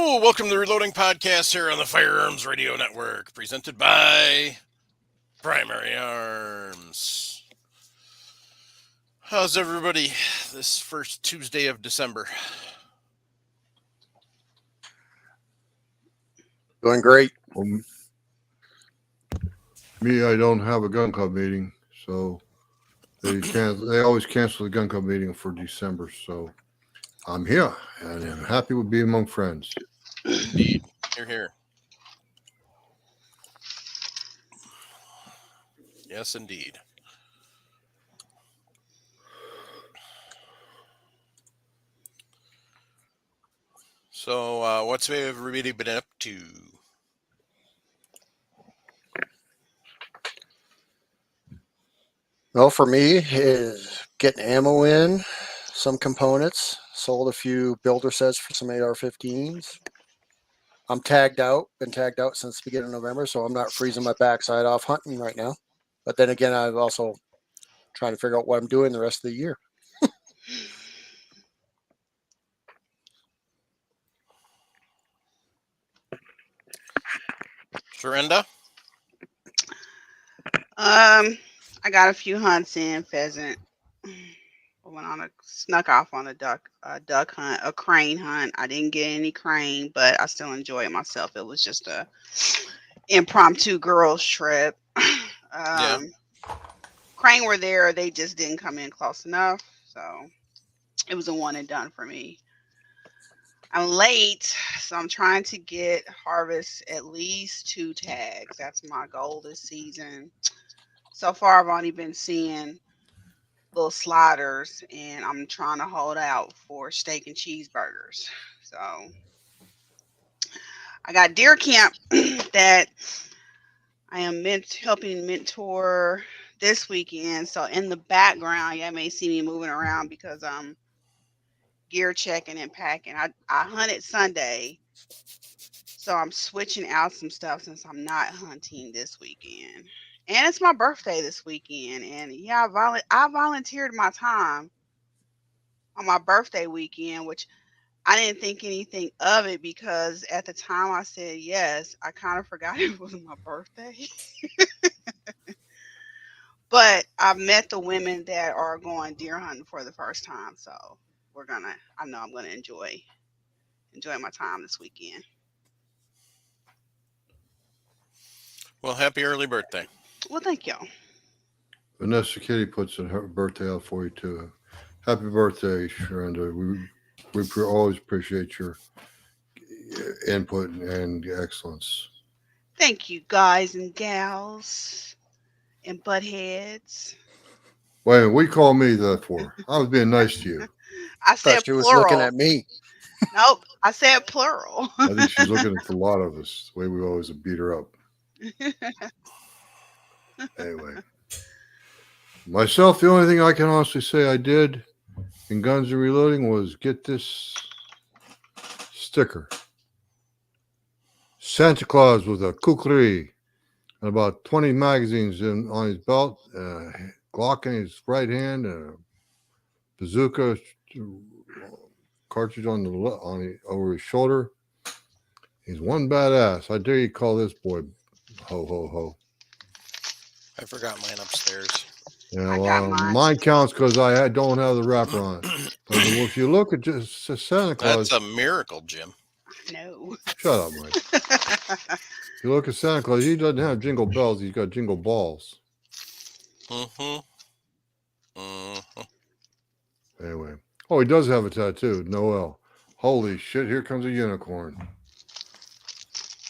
Hello, welcome to the Reloading Podcast here on the Firearms Radio Network, presented by Primary Arms. How's everybody this first Tuesday of December? Doing great. Me, I don't have a gun club meeting, so they always cancel the gun club meeting for December. So I'm here, and I'm happy to be among friends. Indeed. Here. Yes, indeed. So, what's everybody been up to? Well, for me, is getting ammo in, some components, sold a few builder sets for some AR-15s. I'm tagged out, been tagged out since the beginning of November, so I'm not freezing my backside off hunting right now. But then again, I've also trying to figure out what I'm doing the rest of the year. Sherenda? I got a few hunts in pheasant. I snuck off on a duck hunt, a crane hunt. I didn't get any crane, but I still enjoyed myself. It was just a impromptu girls trip. Yeah. Crane were there, they just didn't come in close enough, so it was a one and done for me. I'm late, so I'm trying to harvest at least 2 tags. That's my goal this season. So far, I've only been seeing little sliders, and I'm trying to hold out for steak and cheeseburgers. So I got deer camp that I am helping mentor this weekend. So in the background, you may see me moving around because I'm gear checking and packing. I hunted Sunday, so I'm switching out some stuff since I'm not hunting this weekend. And it's my birthday this weekend. And yeah, I volunteered my time on my birthday weekend, which I didn't think anything of it because at the time I said yes, I kind of forgot it was my birthday. But I've met the women that are going deer hunting for the first time. So I know I'm gonna enjoy my time this weekend. Well, happy early birthday. Well, thank y'all. Vanessa Kitty puts her birthday out for you too. Happy birthday, Sherenda. We always appreciate your input and excellence. Thank you, guys and gals and buttheads. Wait a minute, what do you call me that for? I was being nice to you. I said She was plural. looking at me. Nope, I said plural. I think she's looking at a lot of us. The way we always beat her up. Anyway. Myself, the only thing I can honestly say I did in Guns and Reloading was get this sticker. Santa Claus with a kukri and about 20 magazines on his belt, Glock in his right hand, and a bazooka cartridge over his shoulder. He's one badass. I dare you call this boy ho ho ho. I forgot mine upstairs. Mine counts because I don't have the wrapper on it. But if you look at just Santa Claus, that's a miracle, Jim. No. Shut up, Mike. If you look at Santa Claus, he doesn't have jingle bells. He's got jingle balls. Anyway. Oh, he does have a tattoo. Noel. Holy shit, here comes a unicorn.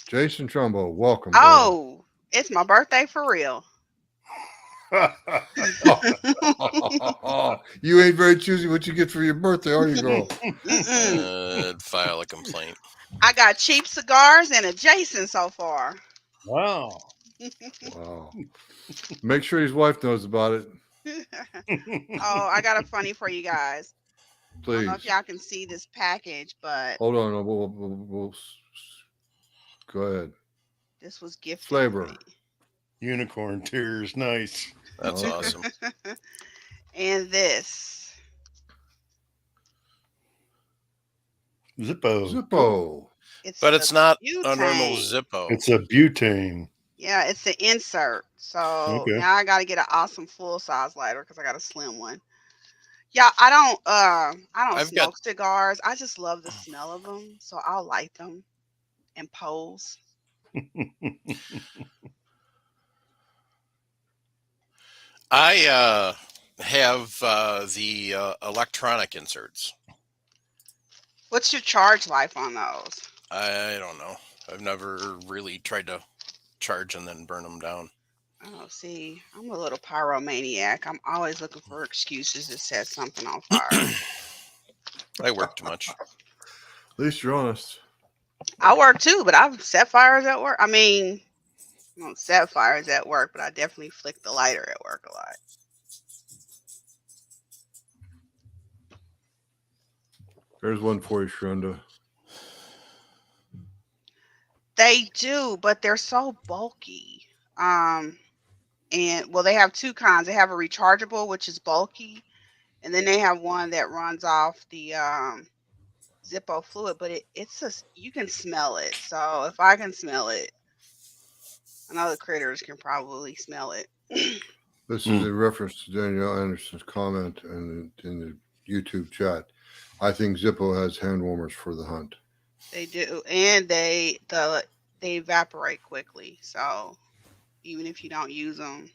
Jason Trumbo, welcome. Oh, it's my birthday for real. You ain't very choosy what you get for your birthday, are you, girl? File a complaint. I got cheap cigars and a Jason so far. Wow. Wow. Make sure his wife knows about it. Oh, I got a funny for you guys. Please. I don't know if y'all can see this package, but hold on. We'll go ahead. This was gifted. Flavor. Unicorn tears, nice. That's awesome. And this. Zippo. Zippo. But the it's not a normal butane. Zippo. It's a butane. Yeah, it's the insert. So Okay. now I got to get an awesome full size lighter because I got a slim one. Yeah, I don't I've got smoke cigars. I just love the smell of them, so I'll light them and pose. I have the electronic inserts. What's your charge life on those? I don't know. I've never really tried to charge and then burn them down. Oh, see, I'm a little pyromaniac. I'm always looking for excuses to set something on fire. I work too much. At least you're honest. I work too, but I've set fires at work. I mean, I don't set fires at work, but I definitely flick the lighter at work a lot. There's one for you, Sharonda. They do, but they're so bulky. And well, they have two kinds. They have a rechargeable, which is bulky, and then they have one that runs off the Zippo fluid. But it's just you can smell it. So if I can smell it, I know the critters can probably smell it. This is in reference to Danielle Anderson's comment in the YouTube chat. I think Zippo has hand warmers for the hunt. They do, and they evaporate quickly. So even if you don't use them,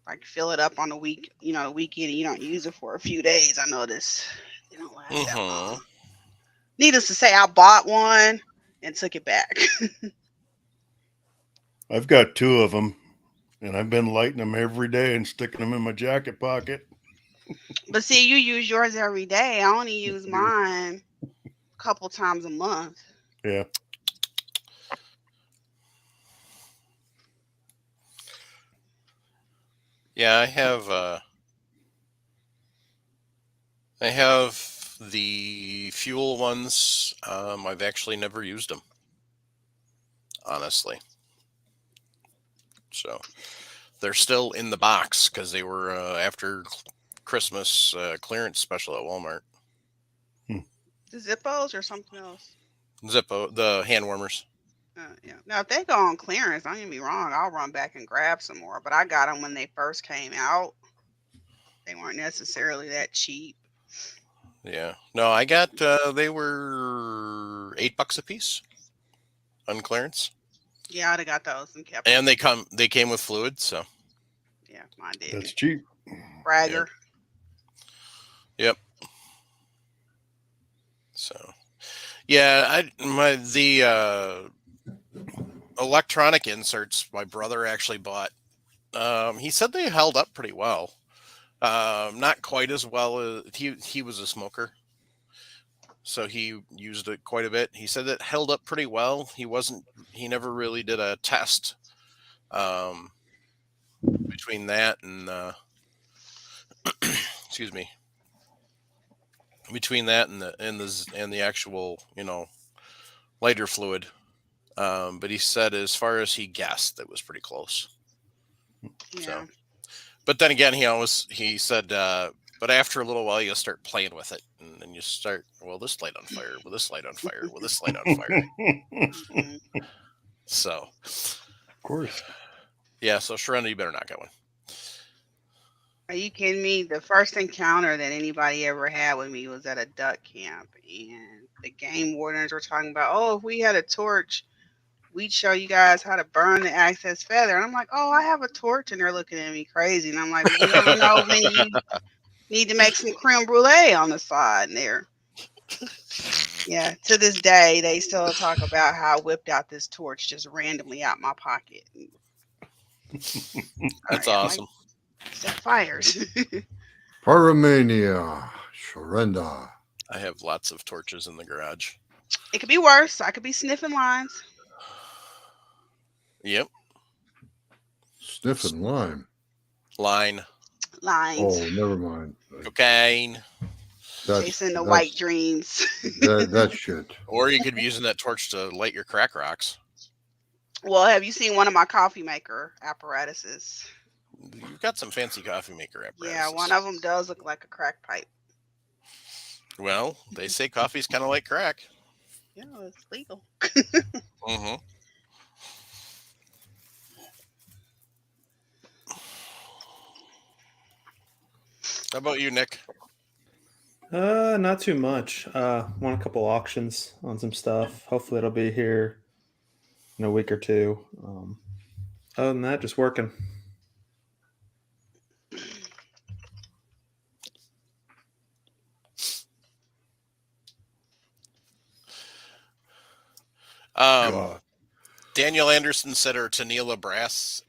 like fill it up on the weekend, and you don't use it for a few days. I noticed they don't last that long. Needless to say, I bought one and took it back. I've got two of them, and I've been lighting them every day and sticking them in my jacket pocket. But see, you use yours every day. I only use mine a couple times a month. Yeah. Yeah, I have the fuel ones. I've actually never used them, honestly. So they're still in the box because they were after Christmas clearance special at Walmart. The Zippos or something else? Zippo, the hand warmers. Yeah. Now, if they go on clearance, don't get me wrong, I'll run back and grab some more. But I got them when they first came out. They weren't necessarily that cheap. Yeah. No, I got they were $8 a piece on clearance. Yeah, I'd have got those and kept And them. they came with fluid, so Yeah, mine did. That's cheap. Bragger. Yep. So yeah, the electronic inserts my brother actually bought. He said they held up pretty well. Not quite as well as he was a smoker, so he used it quite a bit. He said it held up pretty well. He never really did a test between that and excuse me, between that and the actual lighter fluid. But he said as far as he guessed, it was pretty close. Yeah. So, but then again, he said, but after a little while, you'll start playing with it, and then you start, well, this light on fire, well, this light on fire, well, this light on fire. Mhm. So, Of course. yeah. So, Sharonda, you better not get one. Are you kidding me? The first encounter that anybody ever had with me was at a duck camp, and the game wardens were talking about, oh, if we had a torch, we'd show you guys how to burn the access feather. And I'm like, oh, I have a torch, and they're looking at me crazy, and I'm like, well, you never know when you need to make some creme brulee on the side. And yeah, to this day, they still talk about how I whipped out this torch just randomly out my pocket. That's Like, awesome. set fires. Pyromania, Sharonda. I have lots of torches in the garage. It could be worse. I could be sniffing lines. Yep. Sniffing lime. Line. Lines. Oh, never mind. Cocaine. Chasing the white dreams. That shit. Or you could be using that torch to light your crack rocks. Well, have you seen one of my coffee maker apparatuses? You've got some fancy coffee maker apparatuses. Yeah, one of them does look like a crack pipe. Well, they say coffee's kind of like crack. Yeah, it's legal. Mm-hmm. How about you, Nick? Not too much. Won a couple auctions on some stuff. Hopefully, it'll be here in a week or two. Other than that, just working. God. Daniel Anderson said, or to Neil Brass,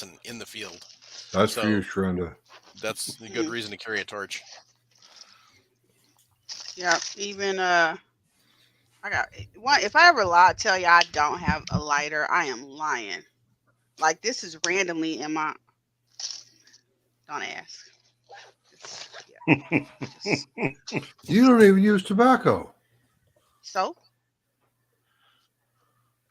and in the field. That's for you, So- Shrenda. That's a good reason to carry a torch. Yeah, even I got one. If I ever lie, tell you I don't have a lighter, I am lying. Like this is randomly in my. Don't ask. Just- You don't even use tobacco. so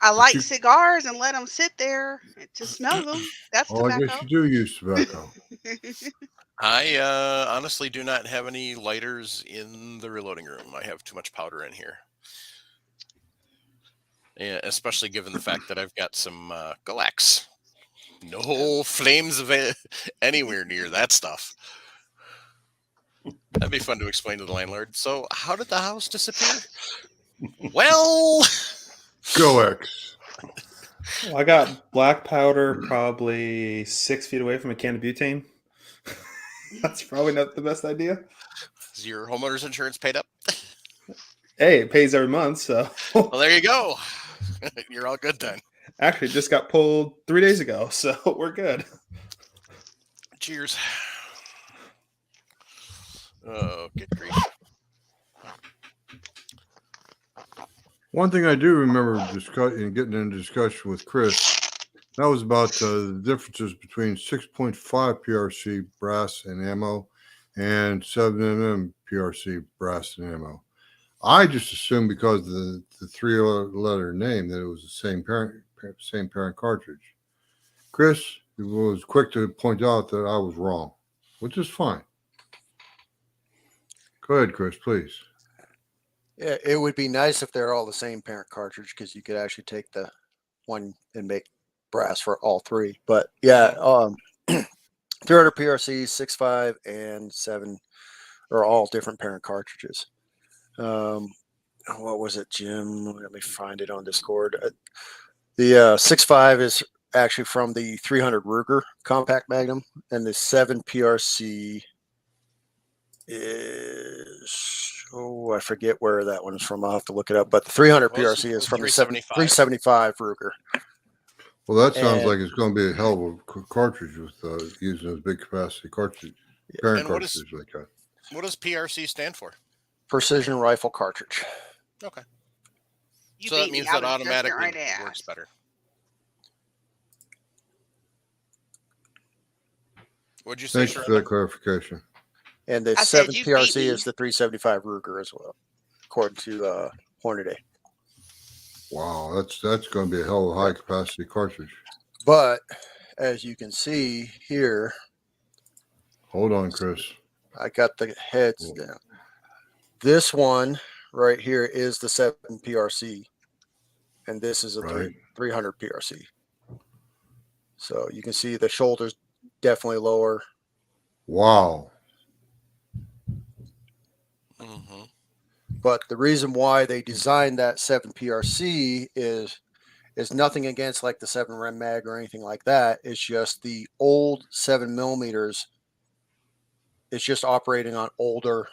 I light you- cigars and let them sit there to smell them. That's Oh, I guess tobacco. you do use tobacco. I honestly do not have any lighters in the reloading room. I have too much powder in here. Yeah, especially given the fact that I've got some Galax. No flames of it anywhere near that stuff. That'd be fun to explain to the landlord. So, how did the house disappear? Well, Go X. Well, I got black powder probably 6 feet away from a can of butane. That's probably not the best idea. is your homeowner's insurance paid up? Hey, it pays every month, so Well, there you go. You're all good then. actually, it just got pulled 3 days ago, so we're good. Cheers. Oh, good grief. One thing I do remember getting in a discussion with Chris, that was about the differences between 6.5 PRC brass and ammo and 7mm PRC brass and ammo. I just assumed because of the three-letter name that it was the same parent cartridge. Chris was quick to point out that I was wrong, which is fine. Go ahead, Chris, please. Yeah, it would be nice if they're all the same parent cartridge because you could actually take the one and make brass for all three. But yeah, 300 PRC, 6.5, and 7 are all different parent cartridges. What was it, Jim? Let me find it on Discord. The 6.5 is actually from the 300 Ruger Compact Magnum, and the 7 PRC is I forget where that one is from. I'll have to look it up. But the 300 PRC is from the 375 Ruger. Well, that sounds And- like it's going to be a hell of a cartridge with using those big capacity cartridge, parent And what cartridges like that. What does PRC stand for? Precision Rifle Cartridge. Okay. You So that beat me. means I that was just automatically getting ready to works ask. better. What'd you say, Thanks for that clarification. And the I said 7 you PRC beat me. is the 375 Ruger as well, according to Hornady. Wow, that's going to be a hell of a high capacity cartridge. But as you can see here, Hold on, Chris. I got the heads Cool. down. This one right here is the 7 PRC, and this is a Right. 300 PRC. So you can see the shoulders definitely lower. Wow. Mm-hmm. But the reason why they designed that 7 PRC is nothing against like the 7 Rem Mag or anything like that. It's just the old 7 millimeters. It's just operating on older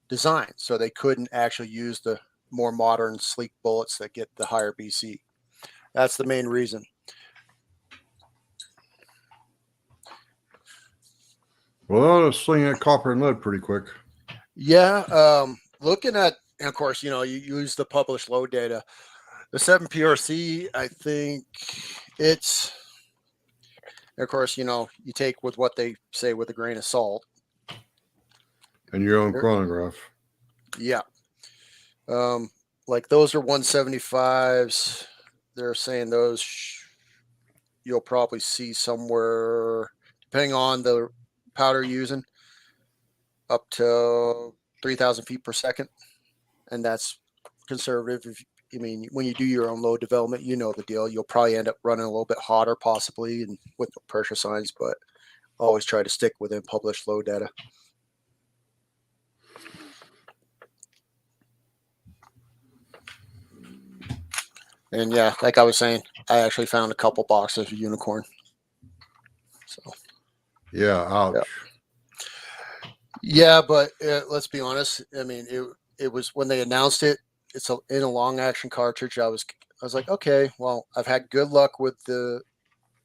designs, so they couldn't actually use the more modern, sleek bullets that get the higher BC. That's the main reason. Well, I ought to sling that copper and lead pretty quick. Yeah, looking at, and of course, you use the published load data. The 7 PRC, I think it's, of course, you take with what they say with a grain of salt. And your own Sure. chronograph. Yeah. Like those are 175s. They're saying those you'll probably see somewhere, depending on the powder you're using, up to 3,000 feet per second. And that's conservative. When you do your own load development, you know the deal. You'll probably end up running a little bit hotter, possibly, and with the pressure signs, but always try to stick within published load data. And yeah, like I was saying, I actually found a couple boxes of unicorn. So Yeah, ouch. yeah, but let's be honest. It was when they announced it. It's in a long action cartridge. I was like, okay, well, I've had good luck with the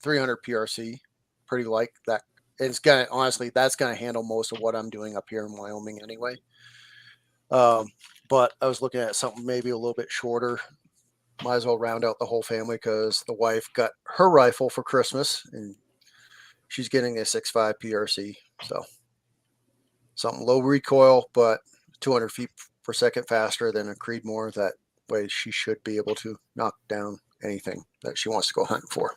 300 PRC. Pretty like that. It's honestly, that's gonna handle most of what I'm doing up here in Wyoming anyway. But I was looking at something maybe a little bit shorter. Might as well round out the whole family because the wife got her rifle for Christmas and she's getting a 6.5 PRC. So something low recoil, but 200 feet per second faster than a Creedmoor. That way she should be able to knock down anything that she wants to go hunting for.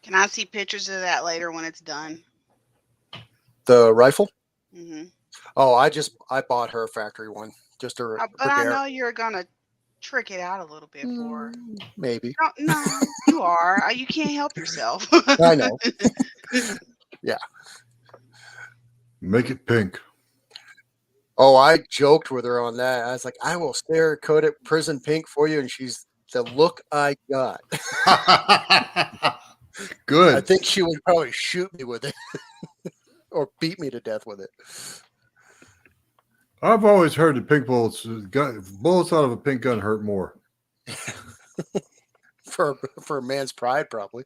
Can I see pictures of that later when it's done? The rifle? Hmm. Oh, I bought her a factory one. Just her. But her I dare. know you're gonna trick it out a little bit for her. Maybe. No, you are. You can't help yourself. I know. Yeah. Make it pink. Oh, I joked with her on that. I was like, I will stare coat it prison pink for you. And she's the look I got. Good. I think she would probably shoot me with it or beat me to death with it. I've always heard that pink bullets out of a pink gun hurt more. For a man's pride, probably.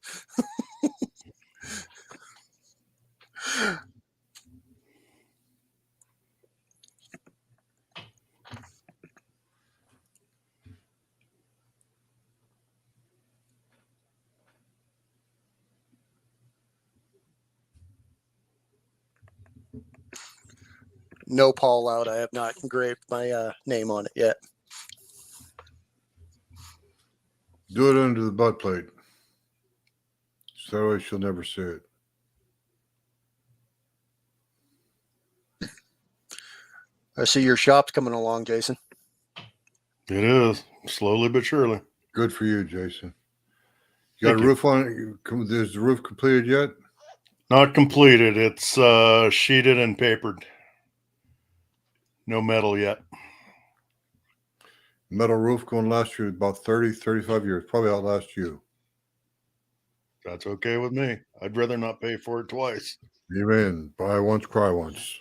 No Paul out. I have not engraved my name on it yet. Do it under the butt plate. So that way she'll never see it. I see your shop's coming along, Jason. It is slowly but surely. Good for you, Jason. You got Thank a you. roof on it? Is the roof completed yet? Not completed. It's sheeted and papered. No metal yet. Metal roof going to last you about 30, 35 years. Probably outlast you. That's okay with me. I'd rather not pay for it twice. Amen. Buy once, cry once.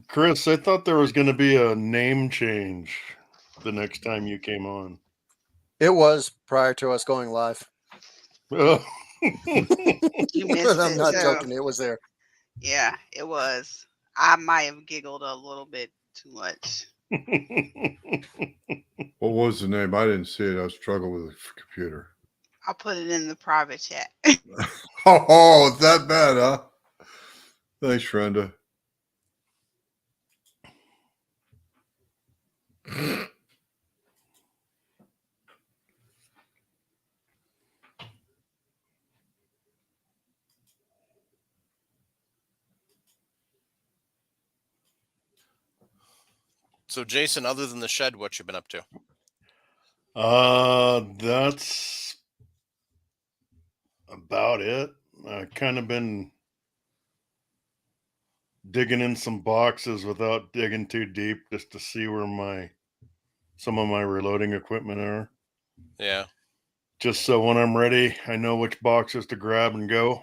Chris, I thought there was going to be a name change the next time you came on. It was prior to us going live. Oh. You missed I'm it. not too. joking. It was there. Yeah, it was. I might have giggled a little bit too much. What was the name? I didn't see it. I was struggling with the computer. I'll put it in the private chat. Oh, it's that bad, huh? Thanks, Brenda. So, Jason, other than the shed, what you been up to? That's about it. I kind of been digging in some boxes without digging too deep, just to see where some of my reloading equipment are. Yeah. Just so when I'm ready, I know which boxes to grab and go.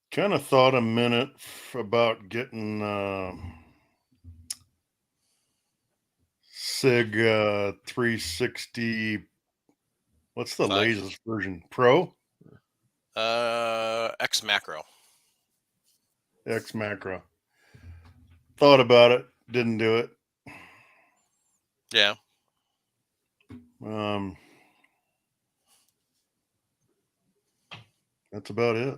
Kind of thought a minute about getting SIG 360. What's the 5. latest version? Pro? X Macro. X Macro. Thought about it, didn't do it. Yeah. That's about it.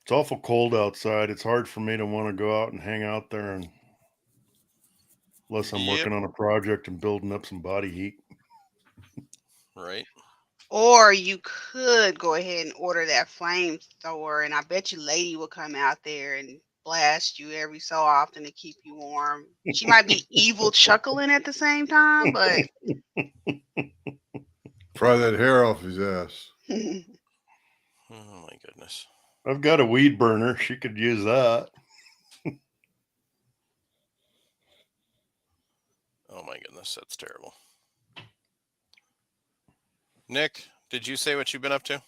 It's awful cold outside. It's hard for me to want to go out and hang out there and unless I'm Yep. working on a project and building up some body heat. Right. Or you could go ahead and order that flamethrower, and I bet you Lady will come out there and blast you every so often to keep you warm. She might be evil chuckling at the same time, but Fry that hair off his ass. Oh my goodness. I've got a weed burner. She could use that. Oh my goodness, that's terrible. Nick, did you say what you've been up to?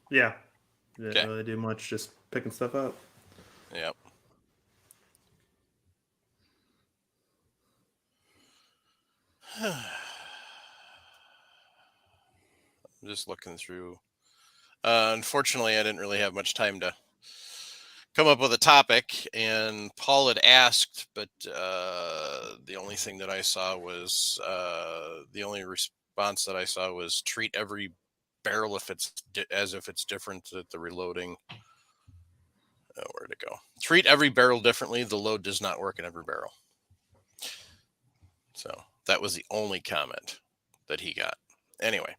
Yeah. Didn't Okay. really do much, just picking stuff up. Yep. I'm just looking through. Unfortunately, I didn't really have much time to come up with a topic, and Paul had asked, but the only thing that I saw was the only response that I saw was treat every barrel as if it's different at the reloading. Where'd it go? Treat every barrel differently. The load does not work in every barrel. So that was the only comment that he got. Anyway,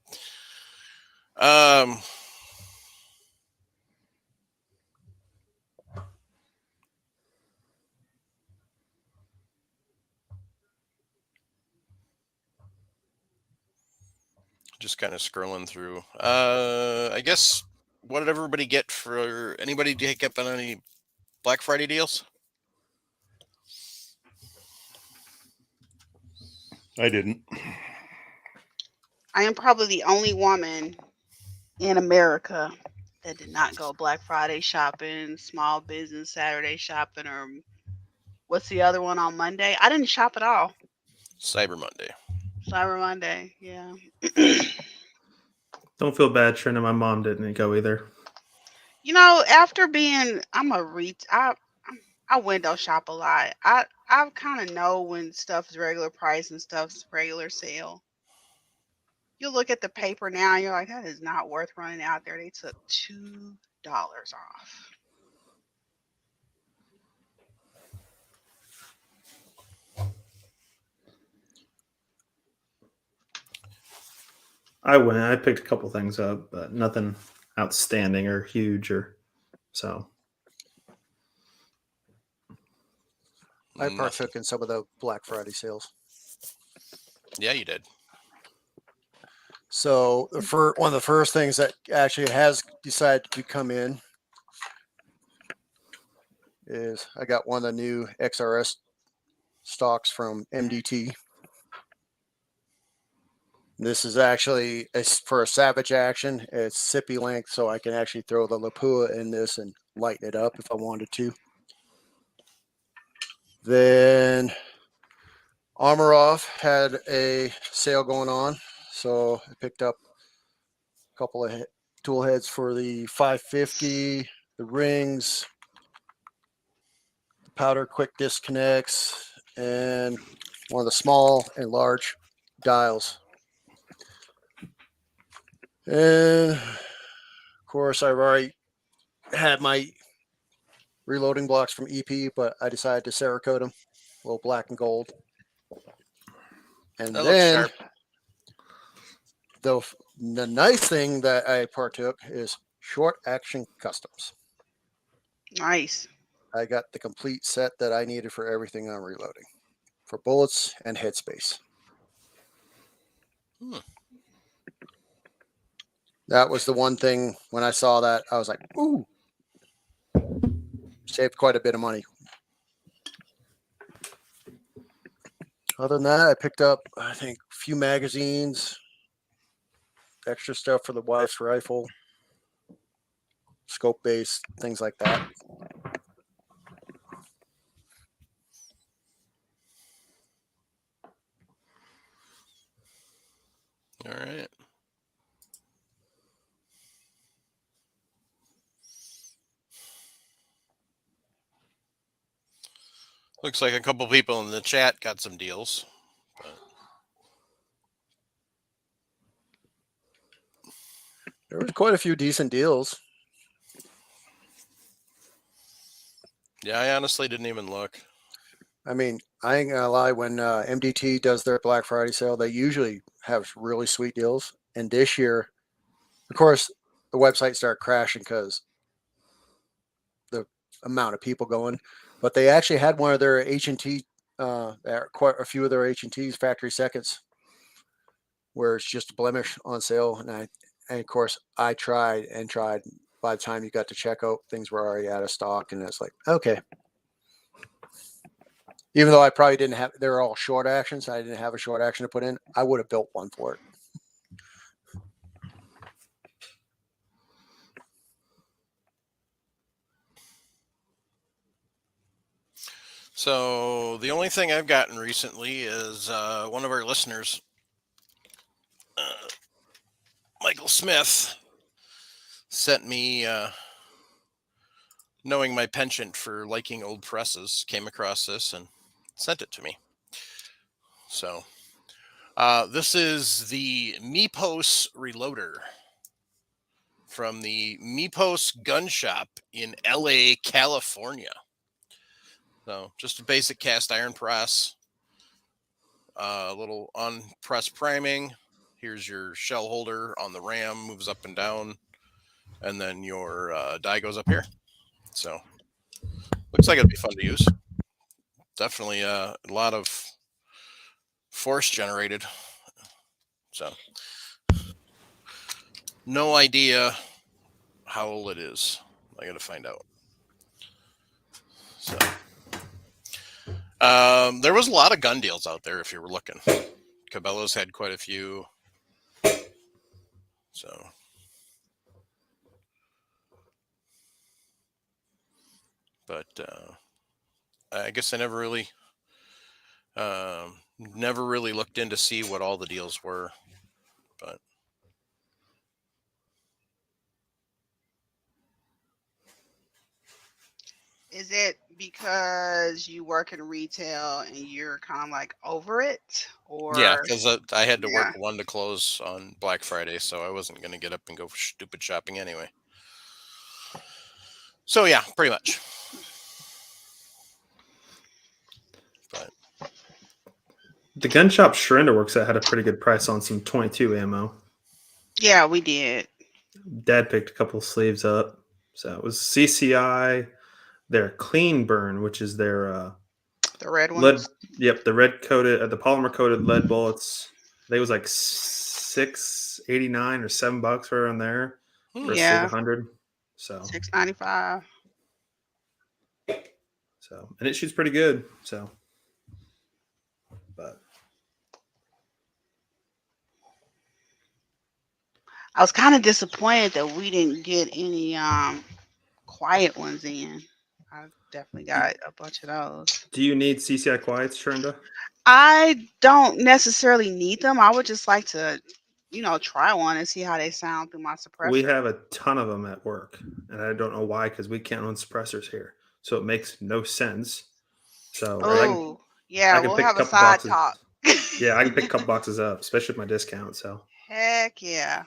just kind of scrolling through. I guess, what did everybody get for anybody take up on any Black Friday deals? I didn't. I am probably the only woman in America that did not go Black Friday shopping, small business Saturday shopping, or what's the other one on Monday? I didn't shop at all. Cyber Monday. Cyber Monday, yeah. Don't feel bad, Trina. My mom didn't go either. You know, after being, I window shop a lot. I kind of know when stuff is regular price and stuff's regular sale. You look at the paper now, and you're like, that is not worth running out there. They took $2 off. I went. I picked a couple things up, but nothing outstanding or huge or so. I Nothing. partook in some of the Black Friday sales. Yeah, you did. So one of the first things that actually has decided to come in is I got one of the new XRS stocks from MDT. This is actually for a Savage action. It's sippy length, so I can actually throw the Lapua in this and lighten it up if I wanted to. Then Armorov had a sale going on, so I picked up a couple of tool heads for the 550, the rings, the powder quick disconnects, and one of the small and large dials. And of course, I've already had my reloading blocks from EP, but I decided to Cerakote them, a little black and gold. And That looks then sharp. the nice thing that I partook is short action customs. Nice. I got the complete set that I needed for everything I'm reloading, for bullets and headspace. That was the one thing when I saw that, I was like, ooh, saved quite a bit of money. Other than that, I picked up, I think, a few magazines, extra stuff for the wife's rifle, scope base, things like that. All right. Looks like a couple people in the chat got some deals. But There was quite a few decent deals. yeah, I honestly didn't even look. I mean, I ain't gonna lie. When MDT does their Black Friday sale, they usually have really sweet deals. And this year, of course, the website started crashing because the amount of people going. But they actually had one of their H&T, quite a few of their H&T's factory seconds, where it's just a blemish on sale. And of course, I tried and tried. By the time you got to checkout, things were already out of stock, and it's like, okay. Even though I probably didn't have, they're all short actions. I didn't have a short action to put in. I would have built one for it. So the only thing I've gotten recently is one of our listeners, Michael Smith, sent me, knowing my penchant for liking old presses, came across this and sent it to me. So this is the Mepos Reloader from the Mepos Gun Shop in LA, California. So just a basic cast iron press, a little on press priming. Here's your shell holder on the ram, moves up and down, and then your die goes up here. So looks like it'd be fun to use. Definitely a lot of force generated. So no idea how old it is. I got to find out. So there was a lot of gun deals out there if you were looking. Cabela's had quite a few. So but I guess I never really looked in to see what all the deals were. But Is it because you work in retail and you're kind of like over it, or yeah, because I had to work Yeah. 1 to close on Black Friday, so I wasn't going to get up and go stupid shopping anyway. So yeah, pretty much. But The gun shop Sharenda works at had a pretty good price on some 22 ammo. Yeah, we did. Dad picked a couple of sleeves up. So it was CCI, their Clean Burn, which is their The red lead. ones. Yep, the red coated, the polymer coated lead bullets. They was like $6.89 or $7 right around there for a sleeve Yeah. 100. So $6.95. and it shoots pretty good. So, but I was kind of disappointed that we didn't get any quiet ones in. I definitely got a bunch of those. do you need CCI quiets, Sharenda? I don't necessarily need them. I would just like to, try one and see how they sound through my suppressor. We have a ton of them at work, and I don't know why because we can't own suppressors here, so it makes no sense. So Oh, yeah, I can we'll pick a have a couple side boxes. talk. Yeah, I can pick a couple boxes up, especially with my discount. So Heck yeah.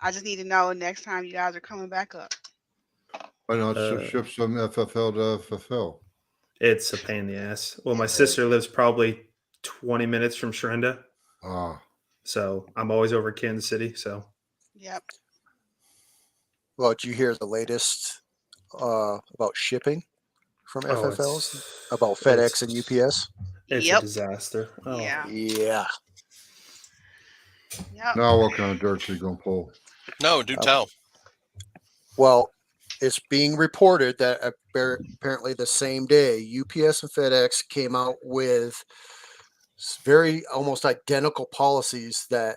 I just need to know next time you guys are coming back up. Why not Uh, ship some FFL to FFL? it's a pain in the ass. Well, my sister lives probably 20 minutes from Sharenda, Ah, so I'm always over at Kansas City. So Yep. Well, did you hear the latest about shipping from FFLs? About FedEx and UPS? It's Yep. a disaster. Oh, Yeah. Yeah. Yep. now what kind of dirt you gonna pull? no, do tell. Well, it's being reported that apparently the same day, UPS and FedEx came out with very almost identical policies that,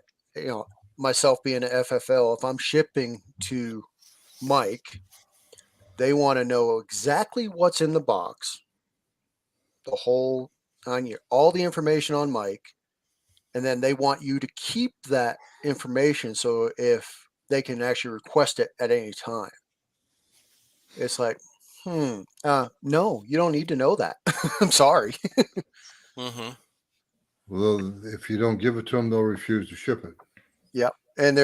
myself being an FFL, if I'm shipping to Mike, they want to know exactly what's in the box, the whole all the information on Mike, and then they want you to keep that information so if they can actually request it at any time. It's like, no, you don't need to know that. I'm sorry. Mm-hmm. Well, if you don't give it to them, they'll refuse to ship it. Yep. And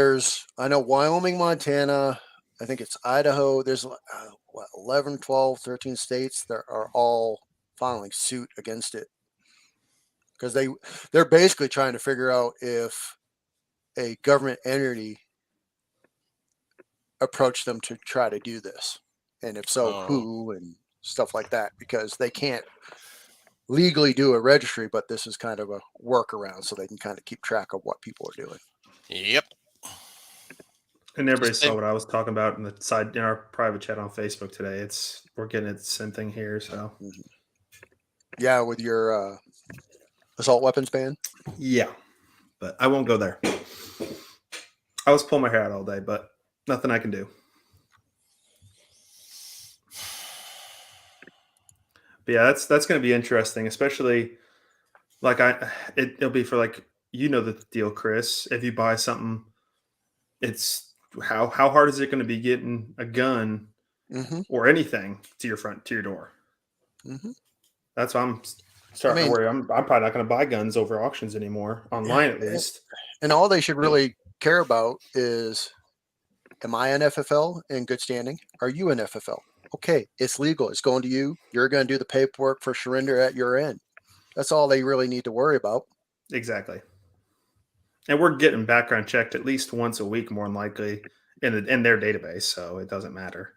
I know Wyoming, Montana, I think it's Idaho. There's 11, 12, 13 states that are all filing suit against it because they're basically trying to figure out if a government entity approached them to try to do this, and if so, Oh. who and stuff like that, because they can't legally do a registry, but this is kind of a workaround so they can kind of keep track of what people are doing. Yep. And everybody Just saw think- what I was talking about in the side in our private chat on Facebook today. We're getting it the same thing here. So Yeah, with your assault weapons ban. yeah, but I won't go there. I was pulling my hair out all day, but nothing I can do. But yeah, that's going to be interesting, especially like it'll be for like the deal, Chris. If you buy something, it's how hard is it going to be getting a gun Mm-hmm. or anything to your door? Mm-hmm. That's why I'm starting to worry. I'm probably not going to buy guns over auctions anymore, online at least. And all they should really care about is, am I an FFL in good standing? Are you an FFL? Okay, it's legal. It's going to you. You're going to do the paperwork for surrender at your end. That's all they really need to worry about. Exactly. And we're getting background checked at least once a week, more than likely, in their database, so it doesn't matter.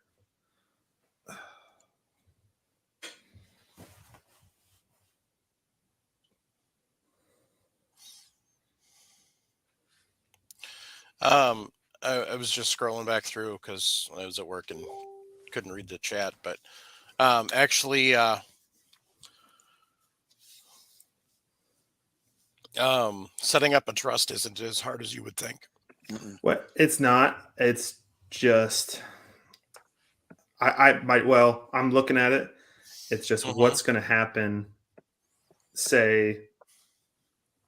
I was just scrolling back through because I was at work and couldn't read the chat, but actually, setting up a trust isn't as hard as you would think. Mm-mm. What? It's not. It's just I'm looking at it. It's just Mhm. what's going to happen. Say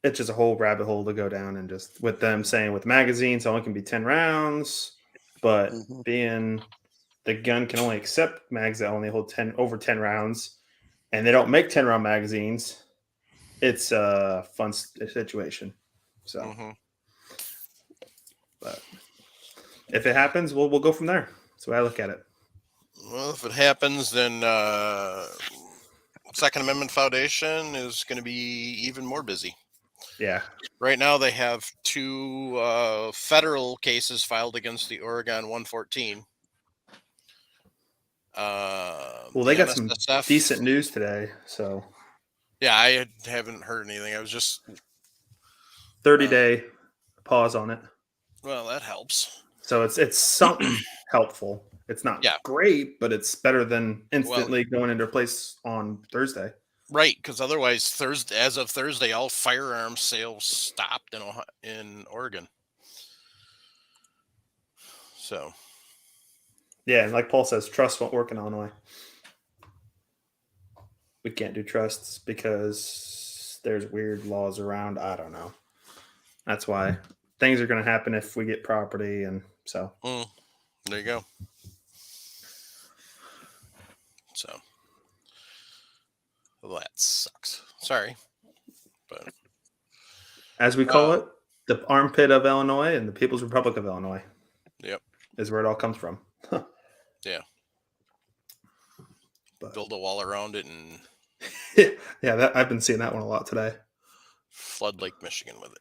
it's just a whole rabbit hole to go down, and just with them saying with magazines only can be 10 rounds, but Mhm. being the gun can only accept mags that only hold 10 rounds, and they don't make 10-round magazines. It's a fun situation. So, Mhm. but if it happens, we'll go from there. That's the way I look at it. Well, if it happens, then Second Amendment Foundation is going to be even more busy. Yeah. Right now, they have 2 federal cases filed against the Oregon 114. Well, they got some decent news today. So, Yeah, I haven't heard anything. I was just 30-day pause on it. well, that helps. So it's something helpful. It's not great, but it's better than instantly going into place on Thursday. Right, because otherwise, as of Thursday, all firearms sales stopped in Oregon. So, yeah, and like Paul says, trusts won't work in Illinois. We can't do trusts because there's weird laws around. I don't know. That's why things are going to happen if we get property, and so there you go. So, well, that sucks. Sorry, but as we call it, the armpit of Illinois and the People's Republic of Illinois. Yep, is where it all comes from. Yeah, but, build a wall around it and yeah, I've been seeing that one a lot today. flood Lake Michigan with it.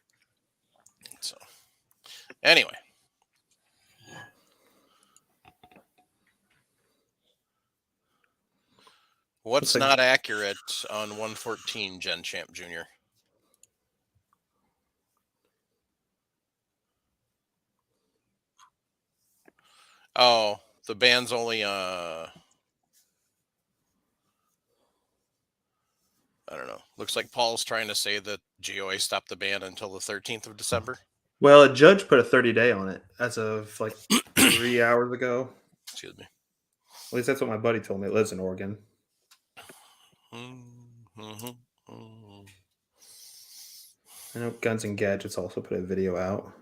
So, anyway. What's not accurate on 114, Gen Champ Jr.? Oh, the ban's only I don't know. Looks like Paul's trying to say that GOA stopped the ban until the 13th of December. Well, a judge put a 30-day on it as of like 3 hours ago. Excuse me. At least that's what my buddy told me. It lives in Oregon. Mm-hmm. I know Guns and Gadgets also put a video out.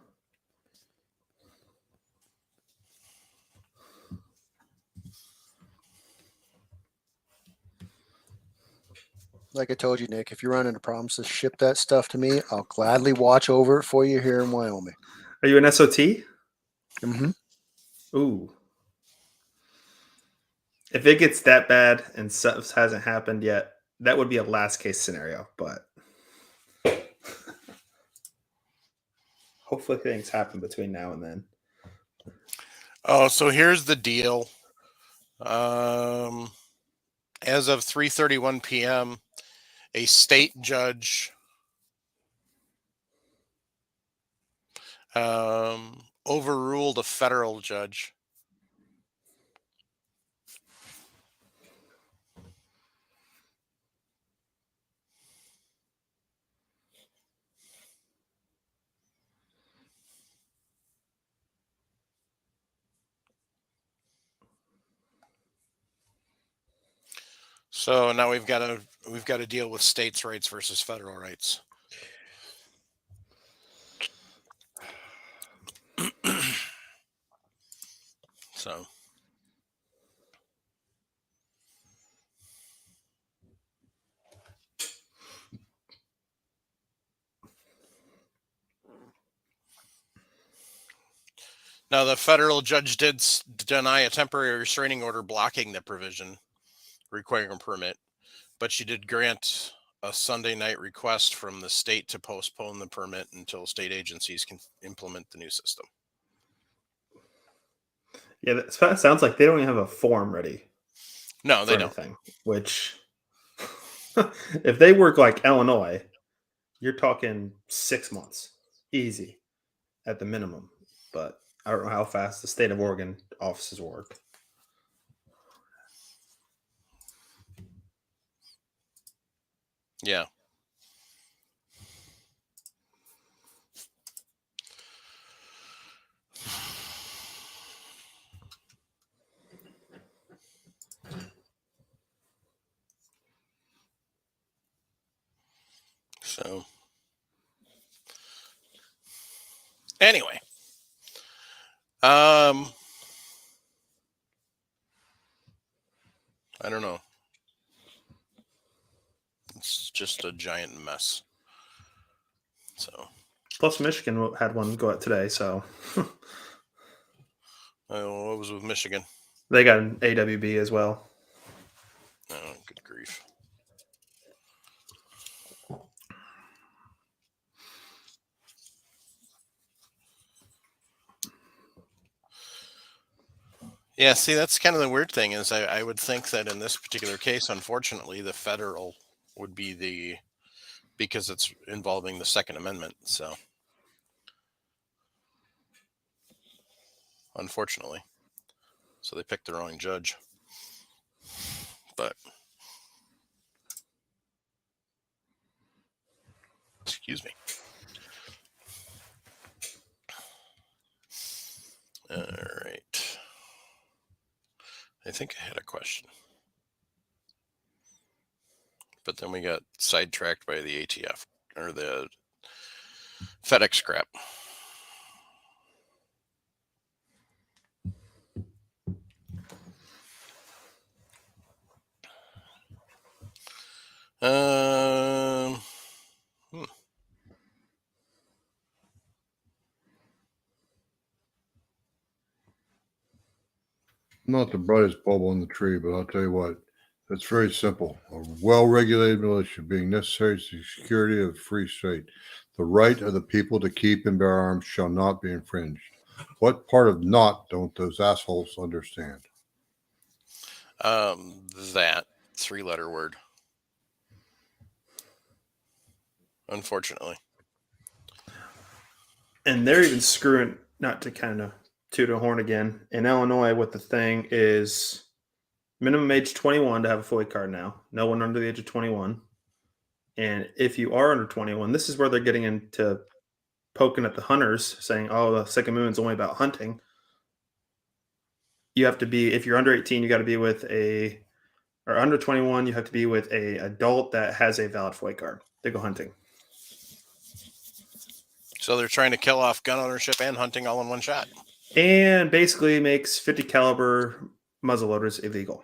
Like I told you, Nick, if you run into problems to ship that stuff to me, I'll gladly watch over it for you here in Wyoming. Are you an SOT? Mm-hmm. Ooh. If it gets that bad and stuff hasn't happened yet, that would be a last case scenario, but hopefully things happen between now and then. Oh, so here's the deal. As of 3:31 p.m., a state judge overruled a federal judge. So now we've got to deal with states' rights versus federal rights. So now the federal judge did deny a temporary restraining order blocking the provision requiring a permit, but she did grant a Sunday night request from the state to postpone the permit until state agencies can implement the new system. Yeah, that sounds like they don't even have a form ready. No, they don't. Anything, which if they work like Illinois, you're talking 6 months, easy, at the minimum. But I don't know how fast the state of Oregon offices work. Yeah. So anyway, I don't know. It's just a giant mess. So Plus, Michigan had one go out today, so what was with Michigan? they got an AWB as well. Oh, good grief. Yeah, see, that's kind of the weird thing is I would think that in this particular case, unfortunately, the federal would be because it's involving the Second Amendment. So, unfortunately, so they picked the wrong judge. But, excuse me. All right. I think I had a question. But then we got sidetracked by the ATF or the FedEx crap. Not the brightest bulb on the tree, but I'll tell you what, it's very simple. A well-regulated militia being necessary to the security of a free state. The right of the people to keep and bear arms shall not be infringed. What part of not don't those assholes understand? That 3-letter word. Unfortunately. And they're even screwing, not to kind of toot a horn again. In Illinois, what the thing is minimum age 21 to have a FOIA card now. No one under the age of 21. And if you are under 21, this is where they're getting into poking at the hunters, saying, oh, the Second Amendment's only about hunting. You have to be, if you're under 18, you got to be with or under 21, you have to be with a adult that has a valid FOIA card to go hunting. So they're trying to kill off gun ownership and hunting all in one shot. And basically makes 50 caliber muzzleloaders illegal.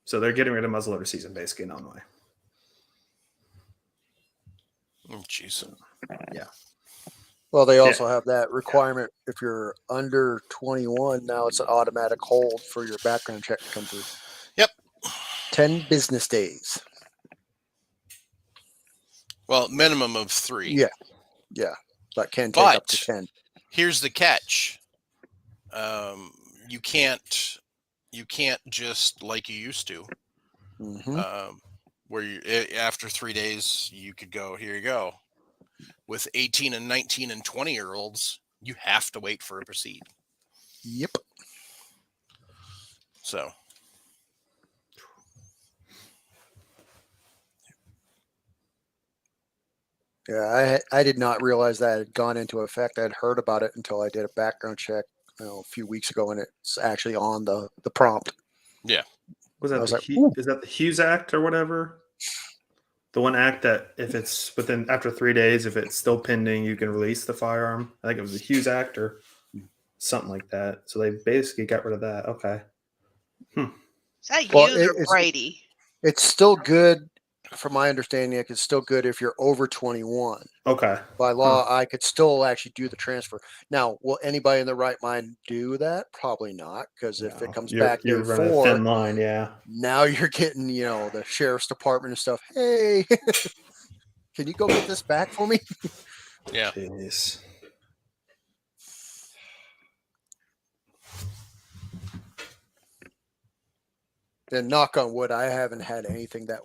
So they're getting rid of muzzleloader season basically in Illinois. Oh, jeez. Yeah. Well, they also have that requirement. If you're under 21, now it's an automatic hold for your background check to come through. Yep. 10 business days. Well, minimum of 3. Yeah, but can take up to But 10. here's the catch. You can't just like you used to. Hmm. Where you after 3 days you could go, here you go. With 18 and 19 and 20-year-olds, you have to wait for a proceed. Yep. So Yeah, I did not realize that had gone into effect. I'd heard about it until I did a background check, a few weeks ago, and it's actually on the prompt. Was I that was the like, ooh, is that the Hughes Act or whatever? The one act that if it's within after 3 days, if it's still pending, you can release the firearm. I think it was the Hughes Act or something like that. So they basically got rid of that. Okay. Is that well, Hughes or Brady? it's still good. From my understanding, it's still good if you're over 21. Okay. By law, I could still actually do the transfer. Now, will anybody in their right mind do that? Probably not, because if it No, comes you're back day running a 4, thin line, yeah. now you're getting, the sheriff's department and stuff. Hey, can you go get this back for me? yeah. Jeez. And knock on wood, I haven't had anything that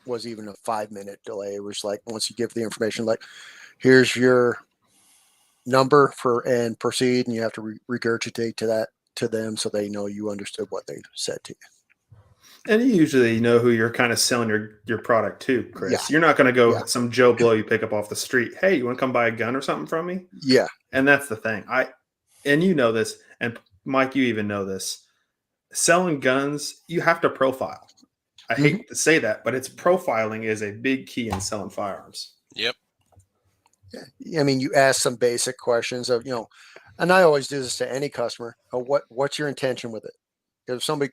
was even a 5-minute delay. It was like once you give the information, like, here's your number and proceed, and you have to regurgitate to them so they know you understood what they said to you. And you usually know who you're kind of selling your product to, Chris. Yeah. You're not going to go Yeah. some Joe Blow you pick up off the street. Hey, you want to come buy a gun or something from me? Yeah. And that's the thing. And you know this, and Mike, you even know this. Selling guns, you have to profile. I hate to say that, but it's profiling is a big key in selling firearms. Yep. I mean, you ask some basic questions of, and I always do this to any customer. What's your intention with it? If somebody,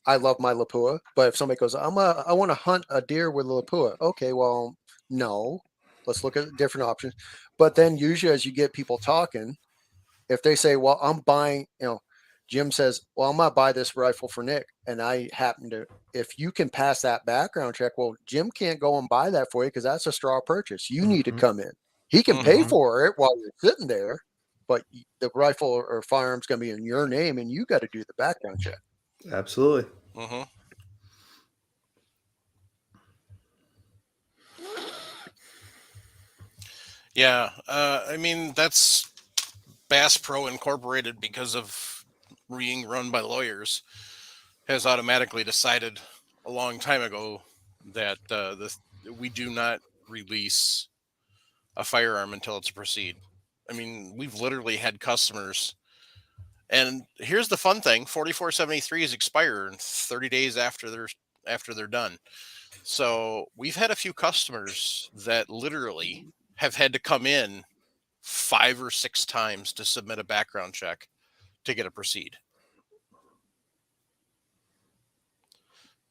I love my Lapua, but if somebody goes, I want to hunt a deer with a Lapua. Okay, well, no, let's look at different options. But then usually as you get people talking, if they say, well, I'm buying, Jim says, well, I'm going to buy this rifle for Nick. And I happen to, if you can pass that background check, well, Jim can't go and buy that for you because that's a straw purchase. You need to come in. He can pay Mhm. for it while you're sitting there, but the rifle or firearm's going to be in your name and you got to do the background check. Absolutely. Mm-hmm. Yeah. I mean, that's Bass Pro Incorporated, because of being run by lawyers, has automatically decided a long time ago that we do not release a firearm until it's a proceed. I mean, we've literally had customers, and here's the fun thing: 4473s expire in 30 days after they're done. So we've had a few customers that literally have had to come in 5 or 6 times to submit a background check to get a proceed.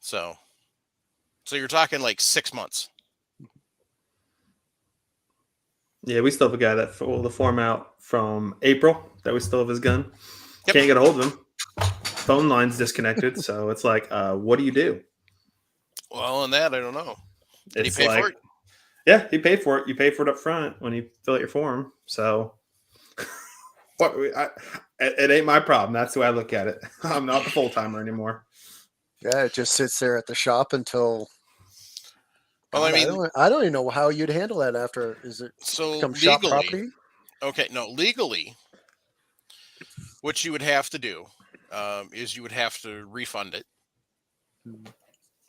So you're talking like 6 months. Yeah, we still have a guy that filled the form out from April that we still have his gun. Yep. Can't get a hold of him. Phone line's disconnected. So it's like, what do you do? Well, on that, I don't know. Did It's he pay like, for it? yeah, he paid for it. You pay for it up front when you fill out your form. So it ain't my problem. That's the way I look at it. I'm not the full timer anymore. Yeah, it just sits there at the shop until. Well, God, I mean, I don't even know how you'd handle that after. Is it so become shop legally, property? okay, no, legally, what you would have to do is you would have to refund it.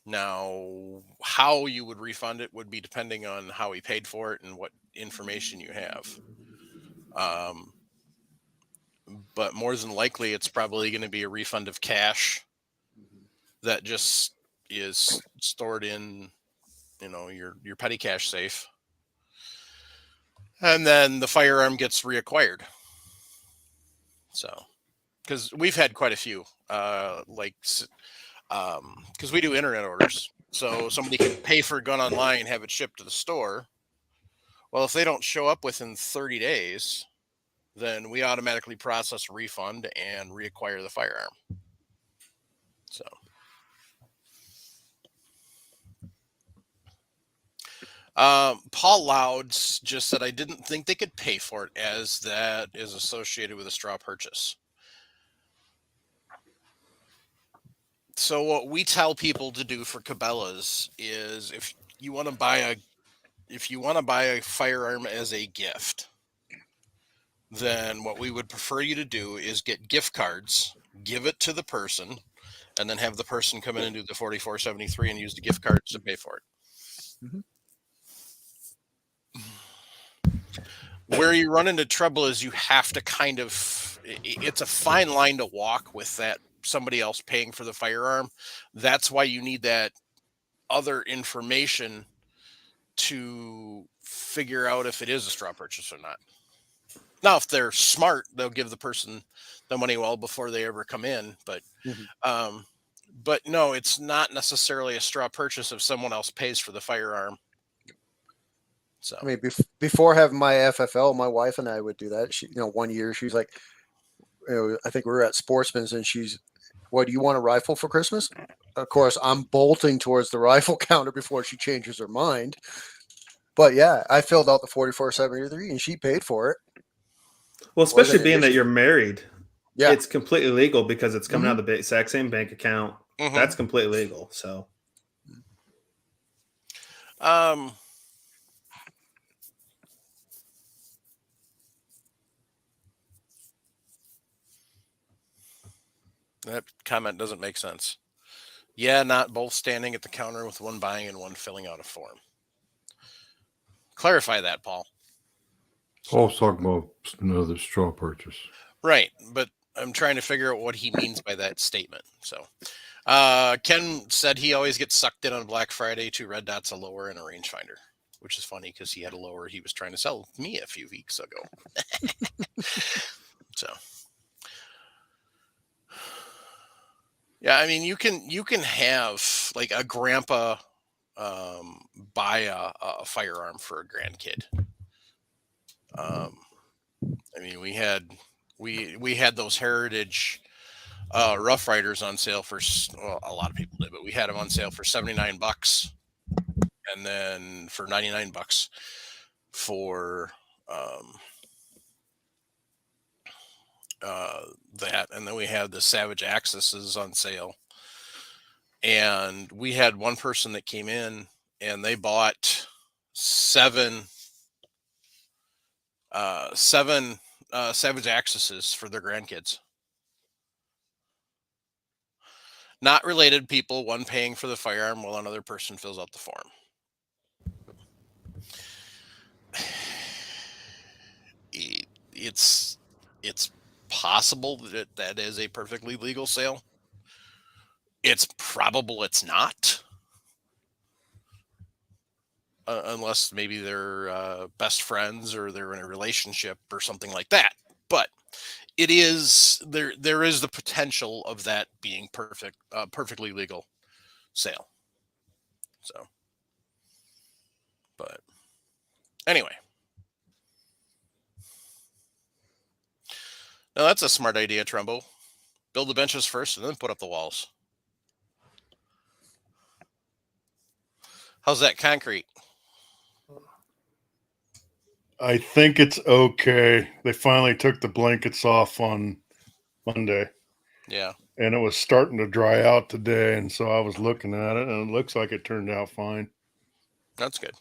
Now, how you would refund it would be depending on how he paid for it and what information you have. But more than likely, it's probably going to be a refund of cash that just is stored in, your petty cash safe, and then the firearm gets reacquired. So, because we've had quite a few, because we do internet orders, so somebody can pay for a gun online, have it shipped to the store. Well, if they don't show up within 30 days, then we automatically process a refund and reacquire the firearm. So, Paul Louds just said I didn't think they could pay for it as that is associated with a straw purchase. So what we tell people to do for Cabela's is if you want to buy a firearm as a gift, then what we would prefer you to do is get gift cards, give it to the person, and then have the person come in and do the 4473 and use the gift cards to pay for it. Where you run into trouble is you have to kind of, it's a fine line to walk with that somebody else paying for the firearm. That's why you need that other information to figure out if it is a straw purchase or not. Now, if they're smart, they'll give the person the money well before they ever come in. But, but no, it's not necessarily a straw purchase if someone else pays for the firearm. So I mean, before having my FFL, my wife and I would do that. She, one year she's like, I think we were at Sportsman's, and she's, "What, do you want a rifle for Christmas?" Of course, I'm bolting towards the rifle counter before she changes her mind. But yeah, I filled out the 4473, and she paid for it. Well, especially being that you're married, Yeah, it's completely legal because it's coming out of the exact same bank account. That's completely legal. So, that comment doesn't make sense. Yeah, not both standing at the counter with one buying and one filling out a form. Clarify that, Paul. Paul's talking about another straw purchase. Right, but I'm trying to figure out what he means by that statement. So, Ken said he always gets sucked in on Black Friday to Red Dot's a lower and a rangefinder, which is funny because he had a lower he was trying to sell me a few weeks ago. So, yeah, I mean, you can have like a grandpa buy a firearm for a grandkid. I mean, we had those Heritage Rough Riders on sale for, well, a lot of people did, but we had them on sale for $79, and then for $99 for that, and then we had the Savage Axis on sale, and we had one person that came in and they bought seven Savage Axis for their grandkids. Not related people, one paying for the firearm while another person fills out the form. It's possible that that is a perfectly legal sale. It's probable it's not. Unless maybe they're best friends or they're in a relationship or something like that. But it is there is the potential of that being perfectly legal sale. So, but anyway, now that's a smart idea, Trumbo. Build the benches first and then put up the walls. How's that concrete? I think it's okay. They finally took the blankets off on Monday. Yeah. And it was starting to dry out today. And so I was looking at it and it looks like it turned out fine. That's good.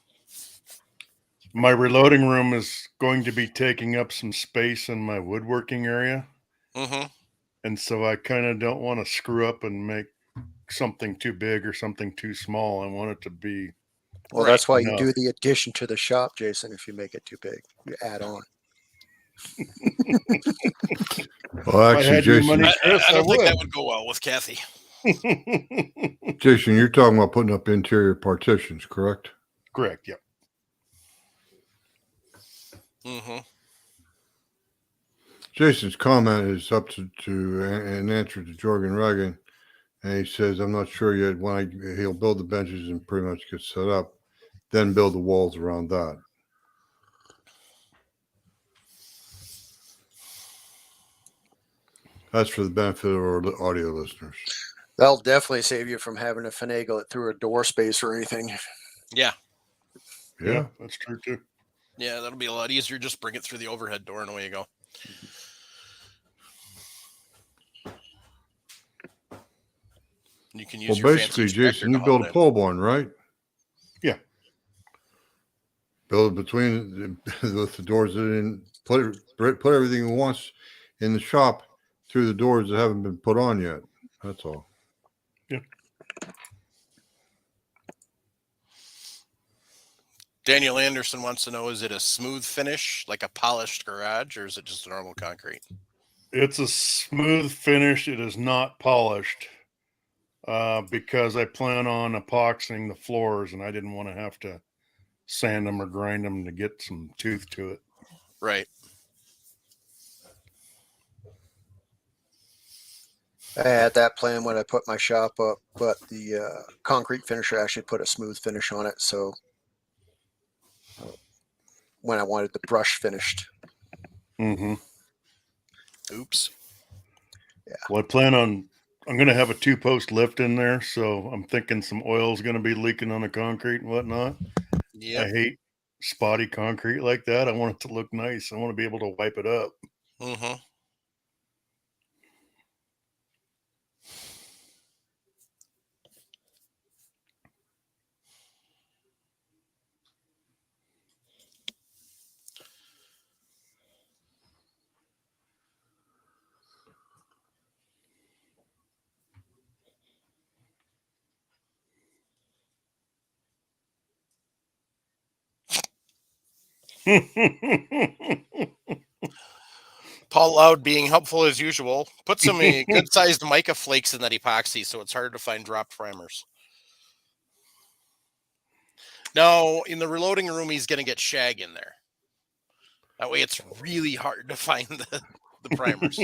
My reloading room is going to be taking up some space in my woodworking area. Mm-hmm. And so I kind of don't want to screw up and make something too big or something too small. I want it to be. Well, that's why you do the addition to the shop, Jason. If you make it too big, you add on. Well, actually, Jason, I don't think that would go well with Kathy. Jason, you're talking about putting up interior partitions, correct? Correct. Yep. Mm-hmm. Jason's comment is up to an answer to Jorgen Reagan, and he says, "I'm not sure yet when he'll build the benches and pretty much get set up, then build the walls around that." That's for the benefit of our audio listeners. That'll definitely save you from having to finagle it through a door space or anything. Yeah. Yeah. that's true too. Yeah, that'll be a lot easier. Just bring it through the overhead door and away you go. You can use Well, your fancy basically, extractor Jason, to you haul build it a in. pole barn, right? Yeah. Build it between with the doors in. Put everything he wants in the shop through the doors that haven't been put on yet. That's all. Daniel Anderson wants to know, is it a smooth finish, like a polished garage, or is it just a normal concrete? It's a smooth finish. It is not polished because I plan on epoxying the floors, and I didn't want to have to sand them or grind them to get some tooth to it. Right. I had that plan when I put my shop up, but the concrete finisher actually put a smooth finish on it. So when I wanted the brush finished, Mm-hmm. Oops. Well, I'm going to have a 2-post lift in there. So I'm thinking some oil is going to be leaking on the concrete and whatnot. Yeah. I hate spotty concrete like that. I want it to look nice. I want to be able to wipe it up. Mm-hmm. Paul Loud being helpful as usual. Put some good-sized mica flakes in that epoxy so it's harder to find dropped primers. No, in the reloading room, he's going to get shag in there. That way it's really hard to find the primers.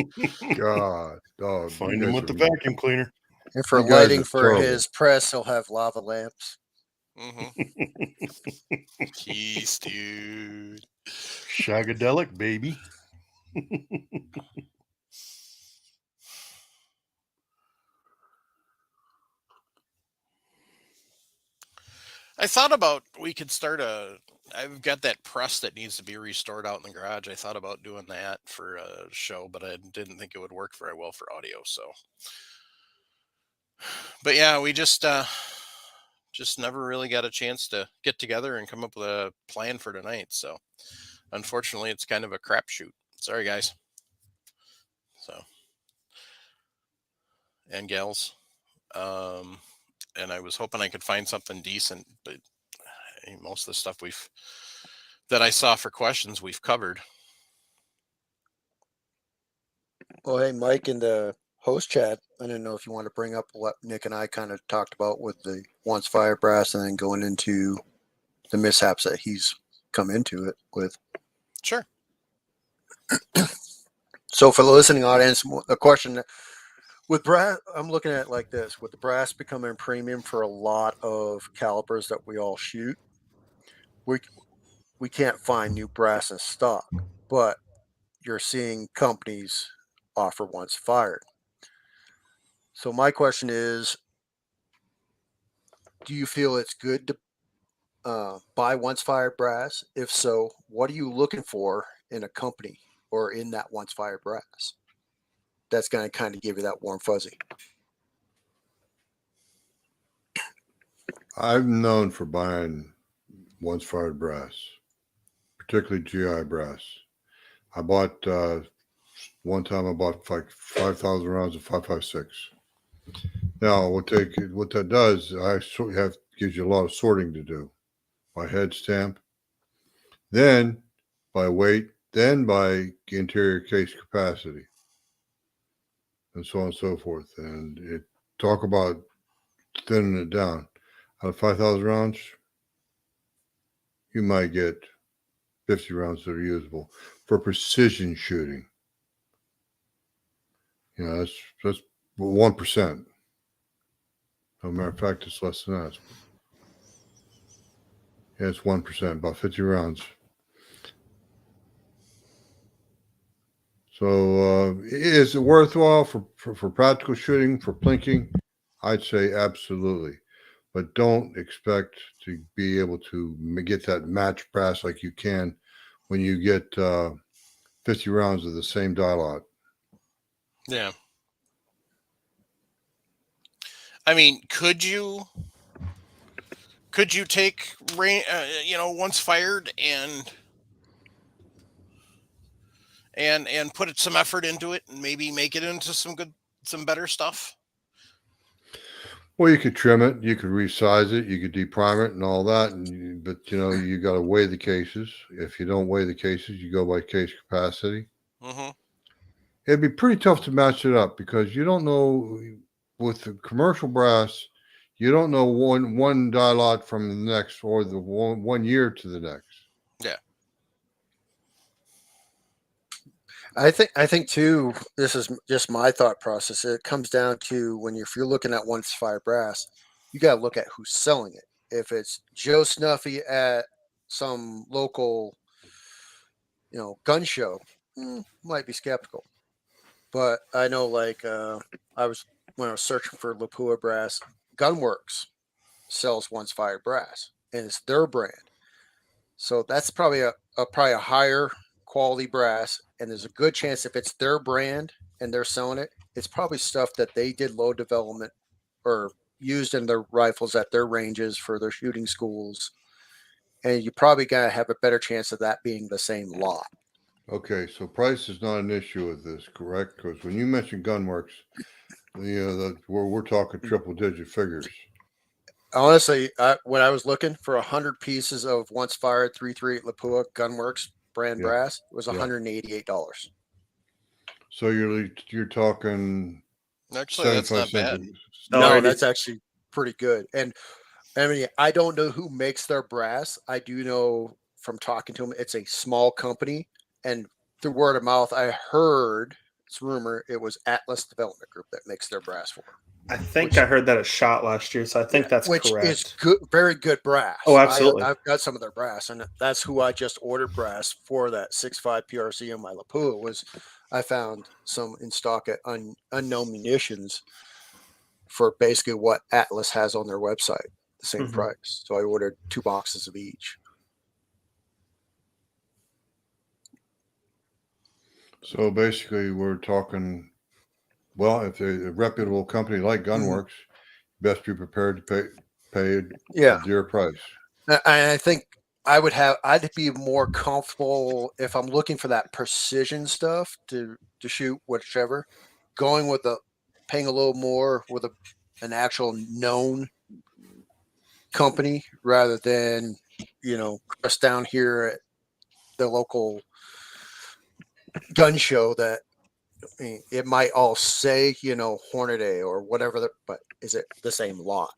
God, dog. Find them with the vacuum cleaner. and for You guys lighting are for terrible. his press, he'll have lava lamps. Mm-hmm. Jeez, dude. Shagadelic, baby. I thought about we could start I've got that press that needs to be restored out in the garage. I thought about doing that for a show, but I didn't think it would work very well for audio. So, but yeah, we just never really got a chance to get together and come up with a plan for tonight. So, unfortunately, it's kind of a crapshoot. Sorry, guys. So, and gals. And I was hoping I could find something decent, but most of the stuff that I saw for questions we've covered. Well, hey, Mike, in the host chat, I didn't know if you want to bring up what Nick and I kind of talked about with the Once Fire Brass and then going into the mishaps that he's come into it with. Sure. So for the listening audience, a question with brass, I'm looking at it like this: with the brass becoming premium for a lot of calibers that we all shoot, we can't find new brass in stock, but you're seeing companies offer Once Fired. So my question is, do you feel it's good to buy Once Fired brass? If so, what are you looking for in a company or in that Once Fired brass? That's going to kind of give you that warm fuzzy. I'm known for buying Once Fired brass, particularly GI brass. I bought one time. I bought like 5,000 rounds of 5.56. Now, what that does, gives you a lot of sorting to do by head stamp, then by weight, then by interior case capacity, and so on and so forth. And talk about thinning it down. Out of 5,000 rounds, you might get 50 rounds that are usable for precision shooting. You know, that's 1%. As a matter of fact, it's less than that. Yeah, it's 1%, about 50 rounds. So is it worthwhile for practical shooting, for plinking? I'd say absolutely. but don't expect to be able to get that match brass like you can when you get 50 rounds of the same die lot. Yeah. I mean, could you take rain, once fired and put some effort into it and maybe make it into some better stuff? Well, you could trim it, you could resize it, you could deprime it and all that, but you got to weigh the cases. If you don't weigh the cases, you go by case capacity. Mm-hmm. It'd be pretty tough to match it up because you don't know with the commercial brass, you don't know one die lot from the next or the one year to the next. Yeah. I think too, this is just my thought process. It comes down to if you're looking at once fired brass, you got to look at who's selling it. If it's Joe Snuffy at some local, gun show, might be skeptical. But I know, when I was searching for Lapua brass, Gunworks sells once fired brass, and it's their brand. So that's probably a higher quality brass, and there's a good chance if it's their brand and they're selling it, it's probably stuff that they did low development or used in their rifles at their ranges for their shooting schools, and you probably gotta have a better chance of that being the same lot. Okay, so price is not an issue with this, correct? Because when you mentioned Gunworks, we're talking triple digit figures. Honestly, when I was looking for 100 pieces of once fired 338 Lapua Gunworks brand brass, it was $188. So you're talking Actually, that's not bad. No, that's actually pretty good. And I mean, I don't know who makes their brass. I do know from talking to them, it's a small company, and through word of mouth, I heard it's rumor it was Atlas Development Group that makes their brass for them. I think I heard that at SHOT last year, so I think that's which correct. Is good, very good brass. Oh, absolutely. I've got some of their brass, and that's who I just ordered brass for that 6.5 PRC on my Lapua. Was I found some in stock at Unknown Munitions for basically what Atlas has on their website, the same price. So I ordered 2 boxes of each. So basically, we're talking. Well, if they're a reputable company like Gunworks, best be prepared to pay a dear price. I think I'd be more comfortable if I'm looking for that precision stuff to shoot whichever, going with paying a little more with an actual known company rather than us down here at the local gun show that it might all say Hornady or whatever, but is it the same lot?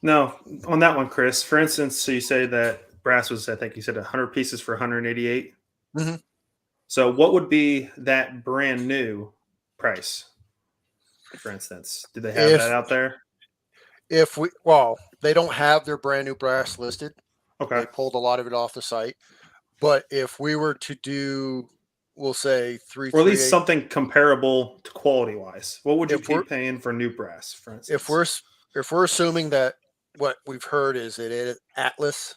No, on that one, Chris. For instance, so you say that brass was, I think you said 100 pieces for 188. Mm-hmm. So what would be that brand new price? For instance, do they have that out there? They don't have their brand new brass listed. Okay. They pulled a lot of it off the site. But if we were to do, we'll say 338, or at least something comparable to quality wise, what would you be paying for new brass, for instance? If we're assuming that what we've heard is it is Atlas,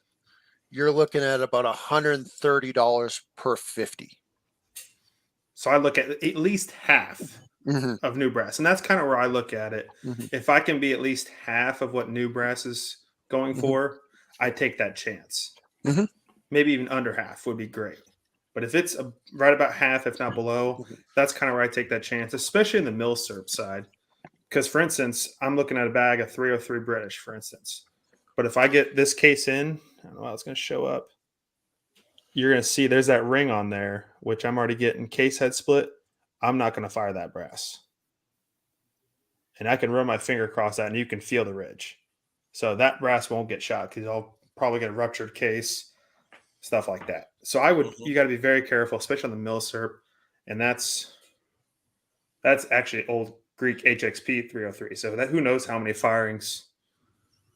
you're looking at about $130 per 50. So I look at least half of new brass, and that's kind of where I look at it. If I can be at least half of what new brass is going for, I take that chance. Maybe even under half would be great. But if it's right about half, if not below, that's kind of where I take that chance, especially in the Milsurp side. Because, for instance, I'm looking at a bag of 303 British, for instance. But if I get this case in, I don't know how it's going to show up. You're going to see there's that ring on there, which I'm already getting case head split. I'm not going to fire that brass. And I can run my finger across that, and you can feel the ridge. So that brass won't get shot because I'll probably get a ruptured case, stuff like that. So you got to be very careful, especially on the Milsurp. And that's actually old Greek HXP 303. So who knows how many firings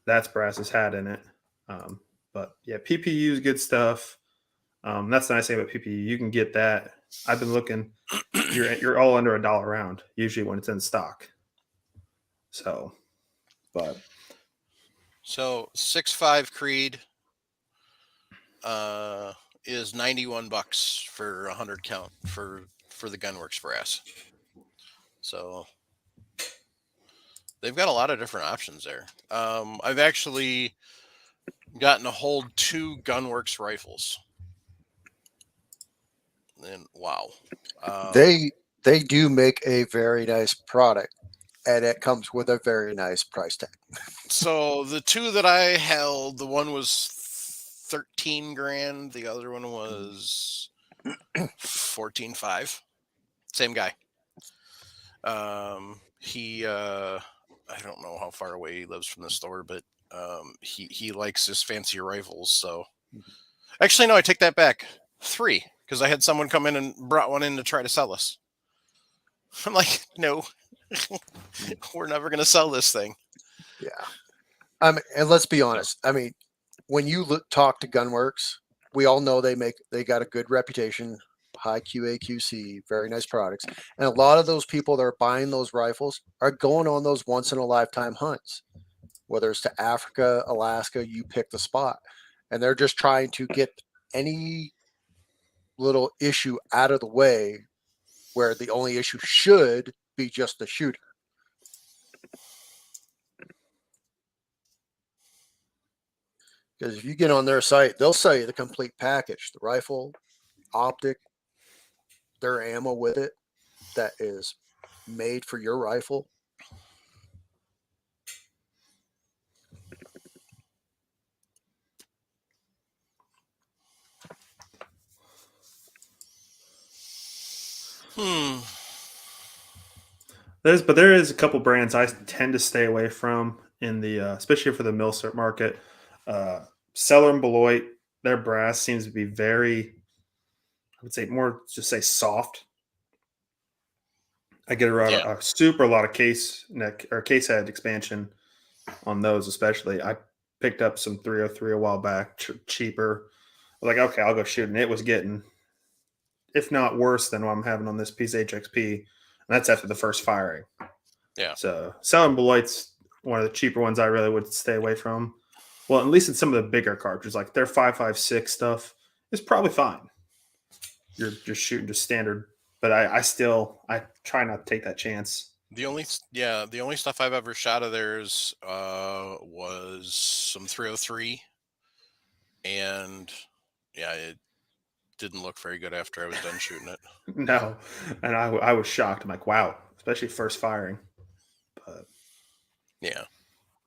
that brass has had in it. But yeah, PPU is good stuff. That's the nice thing about PPU. You can get that. I've been looking. You're all under $1 a round usually when it's in stock. So, but So 6.5 Creed is $91 for 100 count for the Gunworks brass. So they've got a lot of different options there. I've actually gotten to hold 2 Gunworks rifles. And wow. They do make a very nice product, and it comes with a very nice price tag. So the 2 that I held, the one was 13 grand, the other one was 14.5. Same guy. He I don't know how far away he lives from the store, but he likes his fancier rifles. So actually, no, I take that back. 3, because I had someone come in and brought one in to try to sell us. I'm like, no, we're never gonna sell this thing. Yeah. And let's be honest. I mean, when you talk to Gunworks, we all know they got a good reputation, high QA/QC, very nice products, and a lot of those people that are buying those rifles are going on those once in a lifetime hunts, whether it's to Africa, Alaska, you pick the spot, and they're just trying to get any little issue out of the way, where the only issue should be just the shooter. Because if you get on their site, they'll sell you the complete package: the rifle, optic, their ammo with it that is made for your rifle. There is a couple brands I tend to stay away from in the especially for the milcert market. Seller and Beloit, their brass seems to be very, I would say more just say soft. I get a super lot of case neck or case head expansion on those, especially. I picked up some 303 a while back, cheaper. I was like, okay, I'll go shoot, and it was getting, if not worse than what I'm having on this piece HXP, and that's after the first firing. Yeah. So selling Beloit's one of the cheaper ones I really would stay away from. Well, at least in some of the bigger cartridges, like their 5.56 stuff is probably fine. You're just shooting just standard, but I try not to take that chance. The only stuff I've ever shot of theirs was some 303, and yeah, it didn't look very good after I was done shooting it. No, and I was shocked. I'm like, wow, especially first firing. But yeah,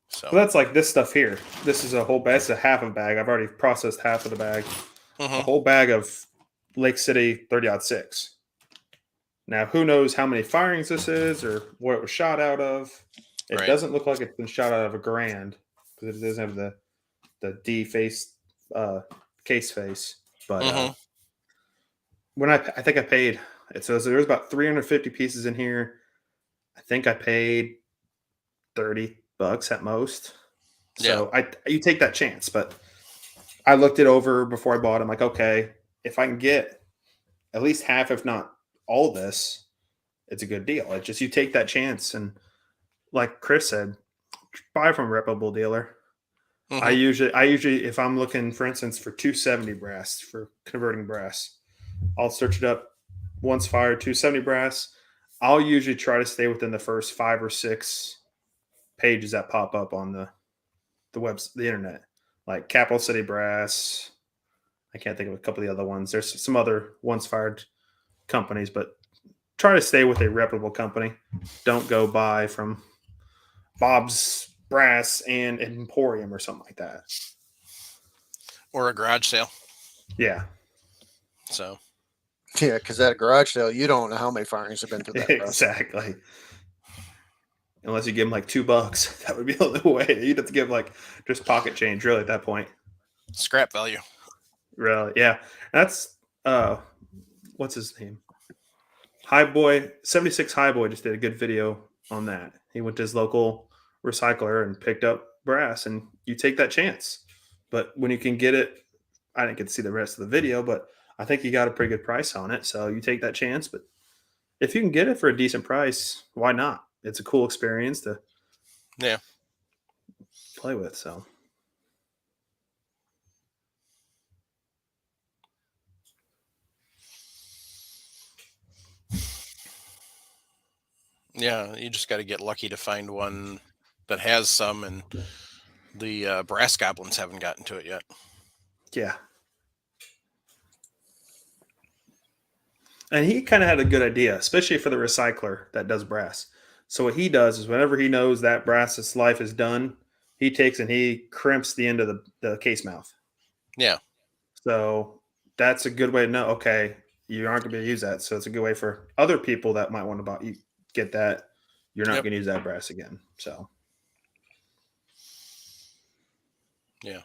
so well, that's like this stuff here. This is a whole bag. It's a half a bag. I've already processed half of the bag. A whole bag of Lake City 30-06. Now, who knows how many firings this is or what it was shot out of? It doesn't look like it's been shot out of a Grand because it doesn't have the D face case face. But when I think I paid it, so there was about 350 pieces in here. I think I paid $30 at most. So you take that chance, but I looked it over before I bought it. I'm like, okay, if I can get at least half, if not all this, it's a good deal. It's just you take that chance, and like Chris said, buy from a reputable dealer. I usually if I'm looking, for instance, for 270 brass for converting brass, I'll search it up. Once fired, 270 brass. I'll usually try to stay within the first 5 or 6 pages that pop up on the the internet, like Capital City Brass. I can't think of a couple of the other ones. There's some other once fired companies, but try to stay with a reputable company. Don't go buy from Bob's Brass and Emporium or something like that. Or a garage sale. Yeah. So. Yeah, because at a garage sale, you don't know how many firings have been through that. Exactly. Unless you give them like $2, that would be the only way. You'd have to give like just pocket change, really, at that point. Scrap value. Really, yeah. That's what's his name? Highboy 76 Highboy just did a good video on that. He went to his local recycler and picked up brass, and you take that chance. But when you can get it, I didn't get to see the rest of the video, but I think you got a pretty good price on it. So you take that chance. But if you can get it for a decent price, why not? It's a cool experience to play with. So Yeah, you just got to get lucky to find one that has some, and the brass goblins haven't gotten to it yet. Yeah. And he kind of had a good idea, especially for the recycler that does brass. So what he does is whenever he knows that brass's life is done, he takes and he crimps the end of the case mouth. Yeah. So that's a good way to know, okay, you aren't going to be able to use that. So it's a good way for other people that might want to buy you get that. You're not Yep. going to use that brass again. So Yeah.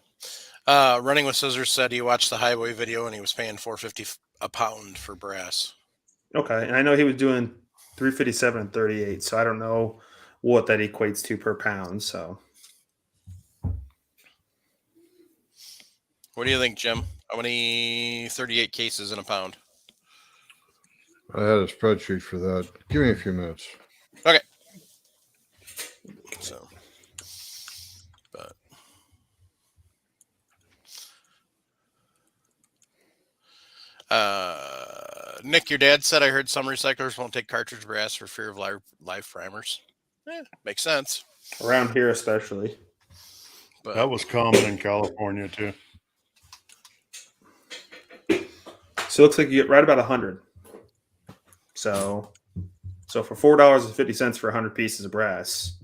Running with Scissors said he watched the highway video and he was paying $4.50 a pound for brass. okay, and I know he was doing 357 and 38, so I don't know what that equates to per pound. So What do you think, Jim? How many 38 cases in a pound? I had a spreadsheet for that. Give me a few minutes. Okay. So, but Nick, your dad said I heard some recyclers won't take cartridge brass for fear of live primers. Makes sense. around here, especially. But That was common in California too. So it looks like you get right about 100. So for $4.50 for 100 pieces of brass,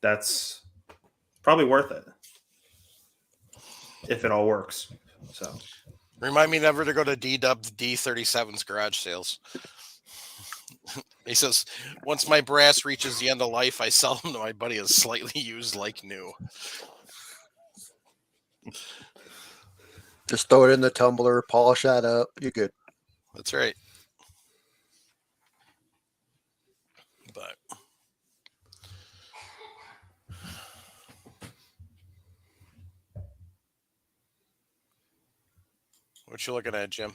that's probably worth it if it all works. So remind me never to go to D-Dub's D37's garage sales. He says, once my brass reaches the end of life, I sell them to my buddy as slightly used like new. Just throw it in the tumbler, polish that up. You're good. That's right. But what you looking at, Jim?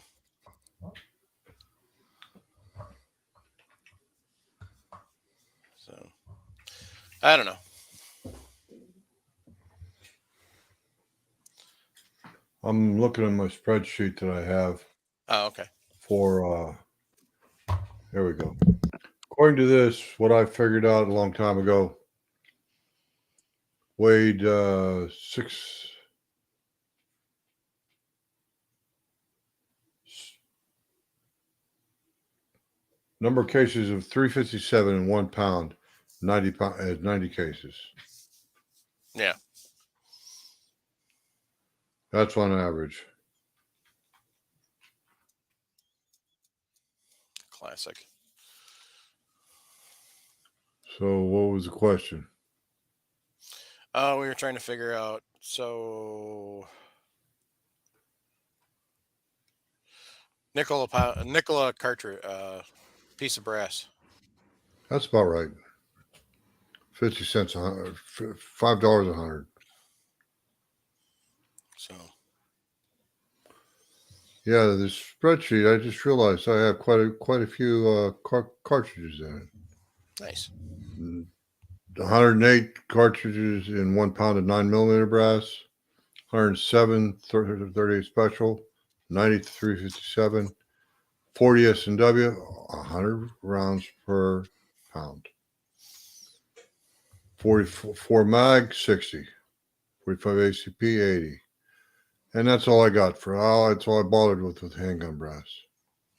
So I don't know. I'm looking at my spreadsheet that I have Oh, okay. for here we go. According to this, what I figured out a long time ago, weighed number of cases of 357 in 1 pound, 90 cases. Yeah. That's on average. Classic. So what was the question? We were trying to figure out. So nickel cartridge, piece of brass. That's about right. 50 cents a hundred, $5 a hundred. So Yeah, this spreadsheet. I just realized I have quite a few cartridges in it. nice. 108 cartridges in 1 pound of 9mm brass. 107 38 special. 90 to 357. 40 S&W. 100 rounds per pound. 44 mag 60. 45 ACP 80. And that's all I got for that's all I bothered with handgun brass.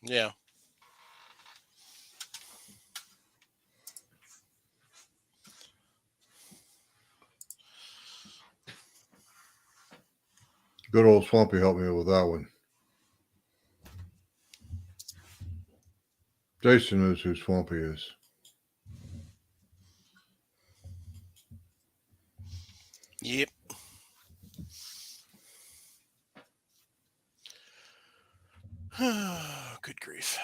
Yeah. Good old Swampy helped me with that one. Jason knows who Swampy is. Yep. Good grief.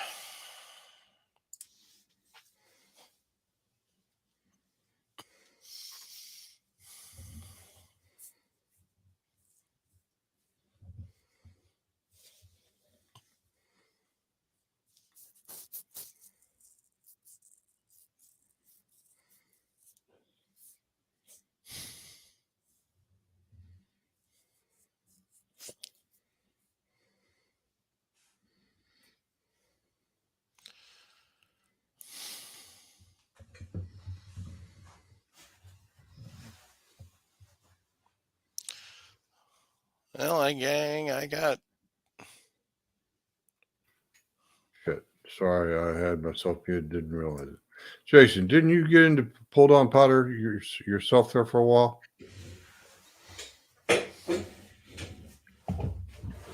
Well, I got. Shit. Sorry, I had myself muted. Didn't realize it. Jason, didn't you get into pull down powder yourself there for a while?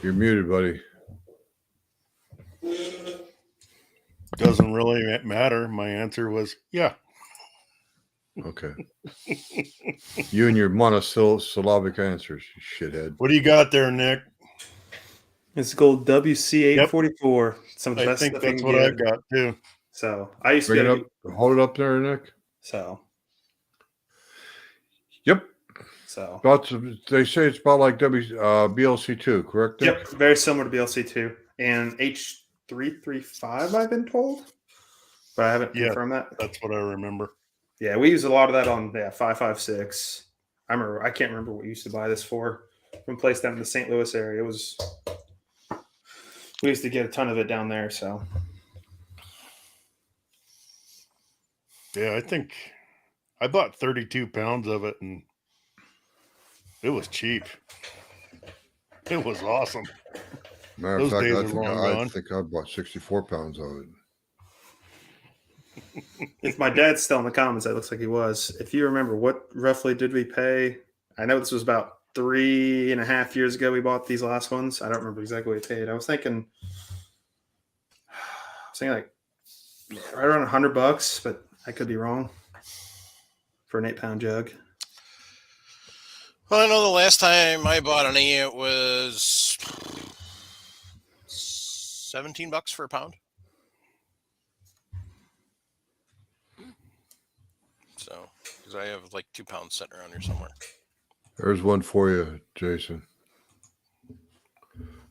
You're muted, buddy. Doesn't really matter. My answer was yeah. Okay. You and your monosyllabic answers, you shithead. What do you got there, Nick? It's called WC844. Some of the I best think stuff you that's can what get. I've got too. So I used to Bring be it able up. to, Hold it up there, Nick. so Yep. so They say it's about like BLC2, correct? Nick? yep, very similar to BLC2 and H335. I've been told, but I haven't Yeah. confirmed that. That's what I remember. Yeah, we use a lot of that on 5.56. I can't remember what we used to buy this for from a place down in the St. Louis area. We used to get a ton of it down there. So Yeah, I think I bought 32 pounds of it and it was cheap. It was awesome. Matter of Those fact, days I are long gone. think I bought 64 pounds of it. if my dad's still in the comments, that looks like he was. If you remember, what roughly did we pay? I know this was about 3.5 years ago. We bought these last ones. I don't remember exactly what we paid. I was thinking like right around $100, but I could be wrong for an 8-pound jug. Well, I know the last time I bought any, it was $17 for a pound. So, because I have like 2 pounds sitting around here somewhere. There's one for you, Jason.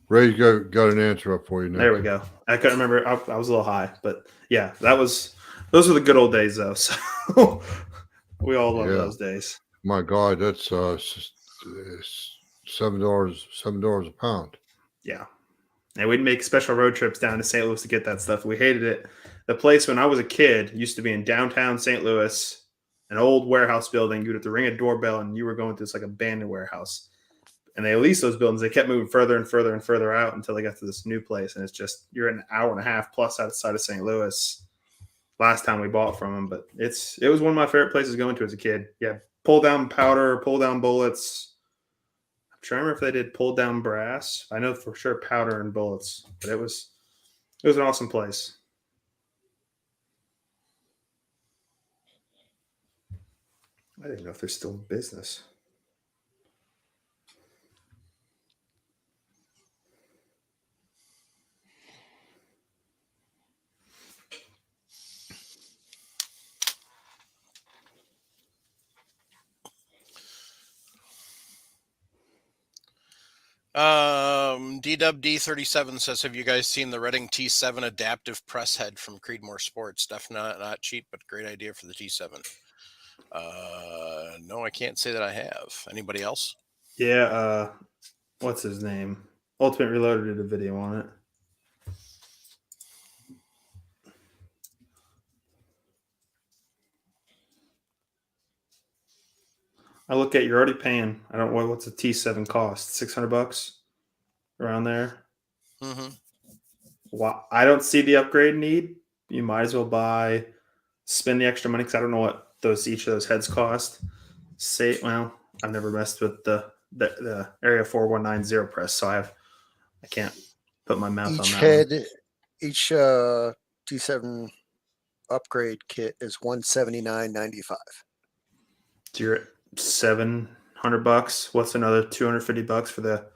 Ray's got an answer up for you, Nick. There we go. I couldn't remember. I was a little high, but yeah, those were the good old days, though. So we all love those days. My God, that's $7 a pound. Yeah, and we'd make special road trips down to St. Louis to get that stuff. We hated it. The place when I was a kid used to be in downtown St. Louis, an old warehouse building. You'd have to ring a doorbell, and you were going to this like abandoned warehouse. And they leased those buildings. They kept moving further and further and further out until they got to this new place. And it's just, you're an hour and a half plus outside of St. Louis. Last time we bought from them, but it was one of my favorite places going to as a kid. Yeah, pull down powder, pull down bullets. I'm trying to remember if they did pull down brass. I know for sure powder and bullets, but it was an awesome place. I didn't know if they're still in business. DWD37 says, have you guys seen the Redding T7 adaptive press head from Creedmoor Sports? Definitely not cheap, but great idea for the T7. No, I can't say that I have. Anybody else? Yeah, what's his name? Ultimate Reloader did a video on it. I look at, you're already paying. I don't know what's a T7 cost. $600 around there. Mm-hmm. Well, I don't see the upgrade need. You might as well spend the extra money because I don't know what each of those heads cost. I've never messed with the Area 4190 press, so I can't put my mouth on that. Each T7 upgrade kit is $179.95. So you're at $700. What's another $250 for the?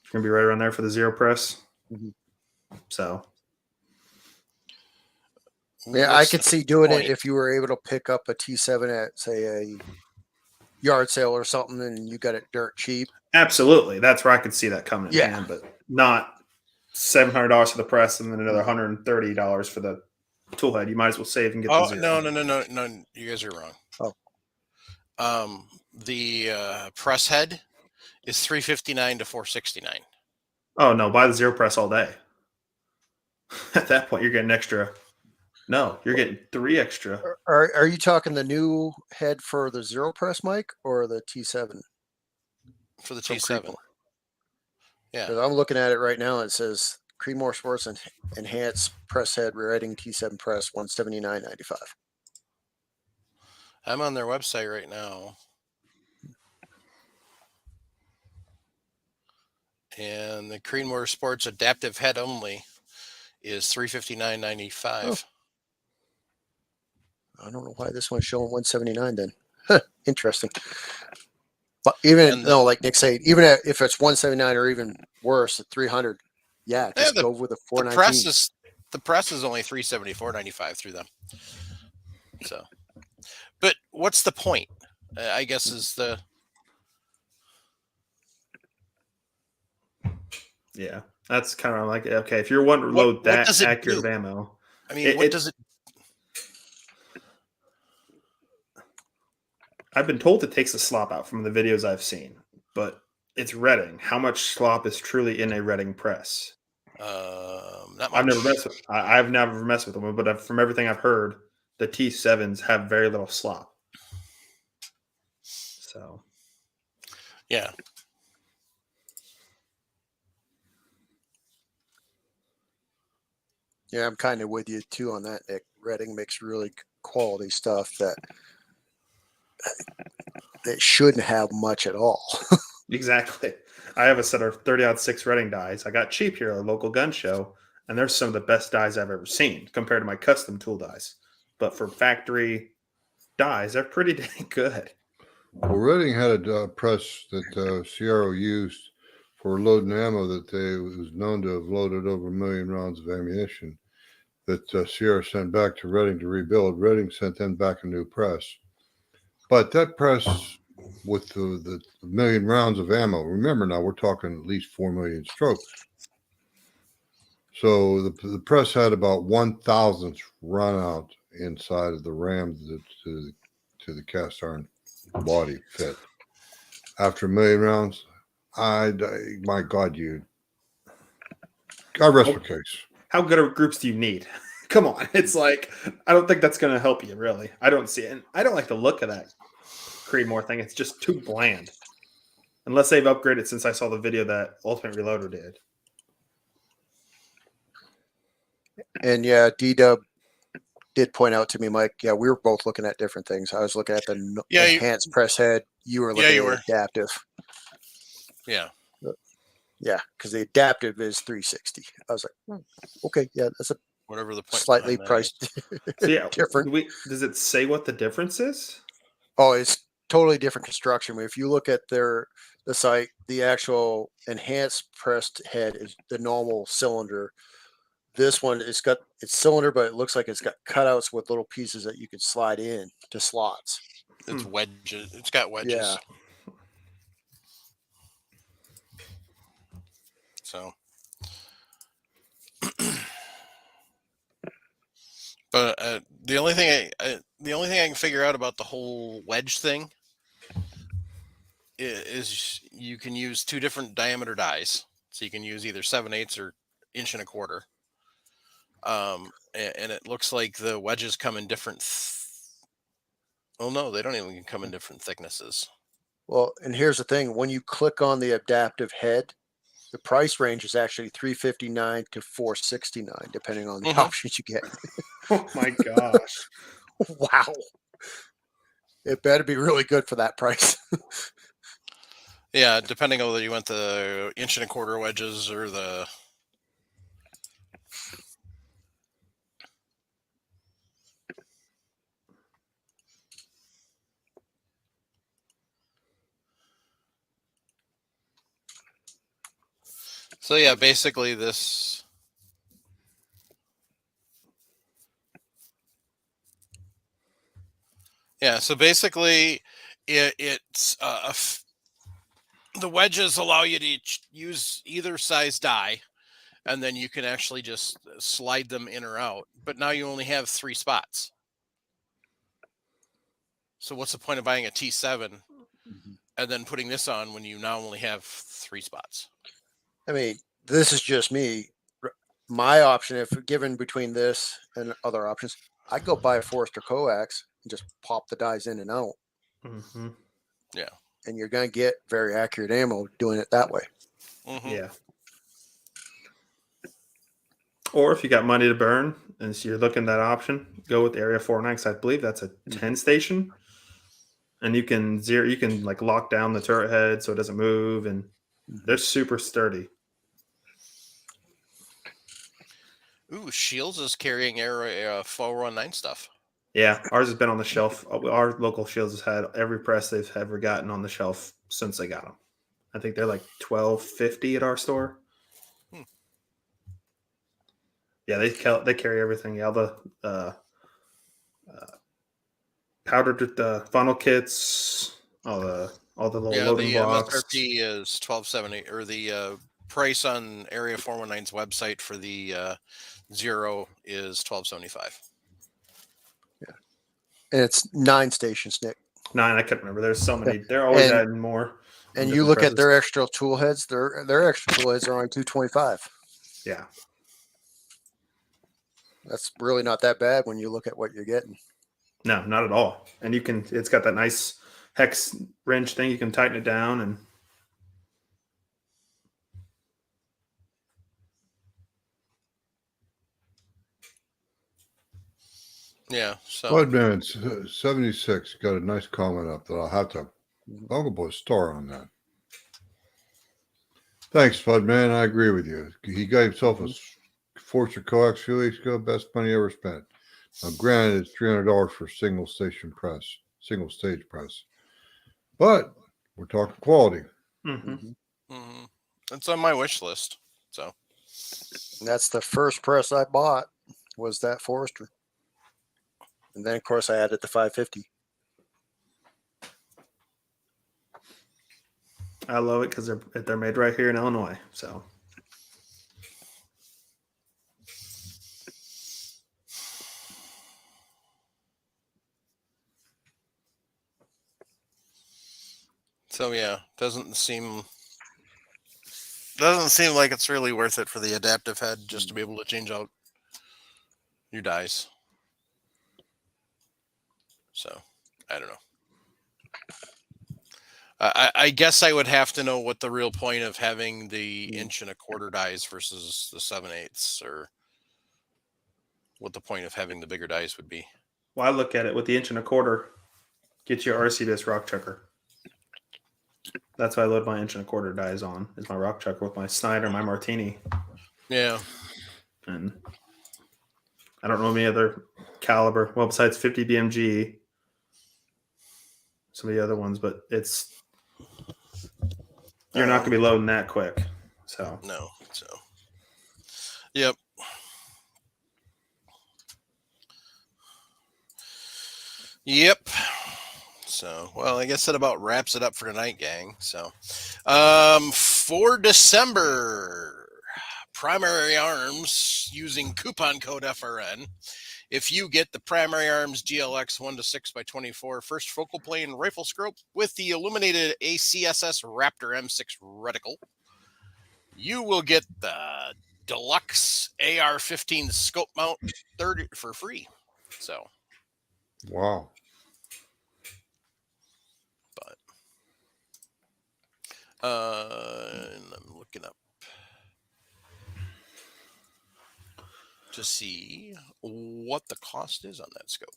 It's gonna be right around there for the zero press. Mm-hmm. So yeah, I could see doing it if you were able to pick up a T7 at, say, a yard sale or something, and you got it dirt cheap. Absolutely, that's where I could see that coming in. Yeah, hand, but not $700 for the press and then another $130 for the tool head. You might as well save and get. Oh, no! You guys are wrong. Oh, the press head is $359 to $469. Oh no! Buy the zero press all day. At that point, you're getting extra. No, you're getting 3 extra. Are you talking the new head for the zero press mic or the T7? for the from T7. Creedmoor. Yeah. 'Cause I'm looking at it right now. It says Creedmoor Sports and Enhanced Press Head Rear Ending T7 Press 179.95. I'm on their website right now. And the Creedmoor Sports adaptive head only is $359.95. I don't know why this one's showing 179 then. Huh, interesting. But even And no, like Nick said, even if it's 179 or even worse at 300, yeah, Yeah, just go with a the 419. press is only $374.95 through them. So, but what's the point? I guess is the Yeah, that's kind of like, okay, if you're wanting to What- load what that does it accurate do? of ammo, I mean, It- what it- does it? I've been told it takes the slop out from the videos I've seen, but it's retting. How much slop is truly in a retting press? Not much. I've never messed with them, but from everything I've heard, the T7s have very little slop. So Yeah. Yeah, I'm kind of with you too on that, Nick. Redding makes really quality stuff that shouldn't have much at all. exactly, I have a set of 30-06 retting dies. I got cheap here at a local gun show, and they're some of the best dies I've ever seen compared to my custom tool dies. But for factory dies, they're pretty dang good. Well, Redding had a press that Sierra used for loading ammo that was known to have loaded over 1 million rounds of ammunition that Sierra sent back to Redding to rebuild. Redding sent them back a new press. But that press with the 1 million rounds of ammo, remember now we're talking at least 4 million strokes. So the press had about 1,000th run out inside of the ram to the cast iron body fit. After 1 million rounds, my God, I rest my case. How good of groups do you need? Come on. It's like, I don't think that's going to help you, really. I don't see it. And I don't like the look of that Creedmoor thing. It's just too bland. Unless they've upgraded since I saw the video that Ultimate Reloader did. And yeah, D-Dub did point out to me, Mike, yeah, we were both looking at different things. I was looking at the Yeah, enhanced press head. You were looking at adaptive. Yeah. Yeah, because the adaptive is 360. I was like, okay, yeah, that's a Whatever the point. slightly behind that is. priced So, yeah, different. does it say what the difference is? Oh, it's totally different construction. If you look at the site, the actual enhanced pressed head is the normal cylinder. This one, it's cylinder, but it looks like it's got cutouts with little pieces that you could slide in to slots. It's wedges. It's got wedges. Yeah. So, but the only thing I can figure out about the whole wedge thing is you can use two different diameter dies. So you can use either 7/8 or 1.25 inch. And it looks like the wedges come in different. Oh no, they don't even come in different thicknesses. Well, and here's the thing: when you click on the adaptive head, the price range is actually $359 to $469, depending on the options you get. Oh my gosh! Wow, it better be really good for that price. Yeah, depending on whether you want the 1.25 inch wedges or the. So yeah, basically this. Yeah, so basically, it's the wedges allow you to use either size die, and then you can actually just slide them in or out. But now you only have 3 spots. So what's the point of buying a T7 and then putting this on when you now only have 3 spots? I mean, this is just me. My option, if given between this and other options, I'd go buy a Forester coax and just pop the dies in and out. Mm-hmm. Yeah. and you're going to get very accurate ammo doing it that way. Mhm. Yeah. Or if you got money to burn and so you're looking at that option, go with Area 49 because I believe that's a 10 station. And you can like lock down the turret head so it doesn't move, and they're super sturdy. Ooh, Shields is carrying Area 419 stuff. Yeah, ours has been on the shelf. Our local Shields has had every press they've ever gotten on the shelf since they got them. I think they're like $12.50 at our store. Hmm. Yeah, they carry everything. Yeah, the powdered funnel kits, all the little Yeah, loading the blocks. MSRP is 1270, or the price on Area 419's website for the Zero is 1275. And it's 9 stations, Nick. 9, I couldn't remember. There's so many. They're always And- adding more. And on you different look at presses. their extra tool heads, their extra tool heads are only 225. Yeah. That's really not that bad when you look at what you're getting. No, not at all. And it's got that nice hex wrench thing. You can tighten it down and Yeah, so Budman 76 got a nice comment up that I'll have to. I'll go put a star on that. Thanks, Budman. I agree with you. He got himself a Forza coax a few weeks ago. Best money ever spent. Now, granted, it's $300 for single stage press, but we're talking quality. mm-hmm. mhm. It's on my wish list. So And that's the first press I bought was that Forester. And then of course I added the 550. I love it because they're made right here in Illinois. So yeah, doesn't seem like it's really worth it for the adaptive head just to be able to change out your dies. So I don't know. I guess I would have to know what the real point of having the 1.25" dies versus the 7/8, or what the point of having the bigger dies would be. well, I look at it with the 1.25". Get your RCBS rock chucker. That's what I load my 1.25" dies on. Is my rock chucker with my Snyder, my Martini, Yeah. and I don't know any other caliber. Well, besides 50 BMG, some of the other ones, but you're not going to be loading that quick. So No. So. Yep. Yep. So, well, I guess that about wraps it up for tonight, gang. So, for December, Primary Arms using coupon code FRN. If you get the Primary Arms GLX 1-6x24 first focal plane rifle scope with the illuminated ACSS Raptor M6 reticle, you will get the deluxe AR-15 scope mount 30 for free. So, Wow. and I'm looking up to see what the cost is on that scope.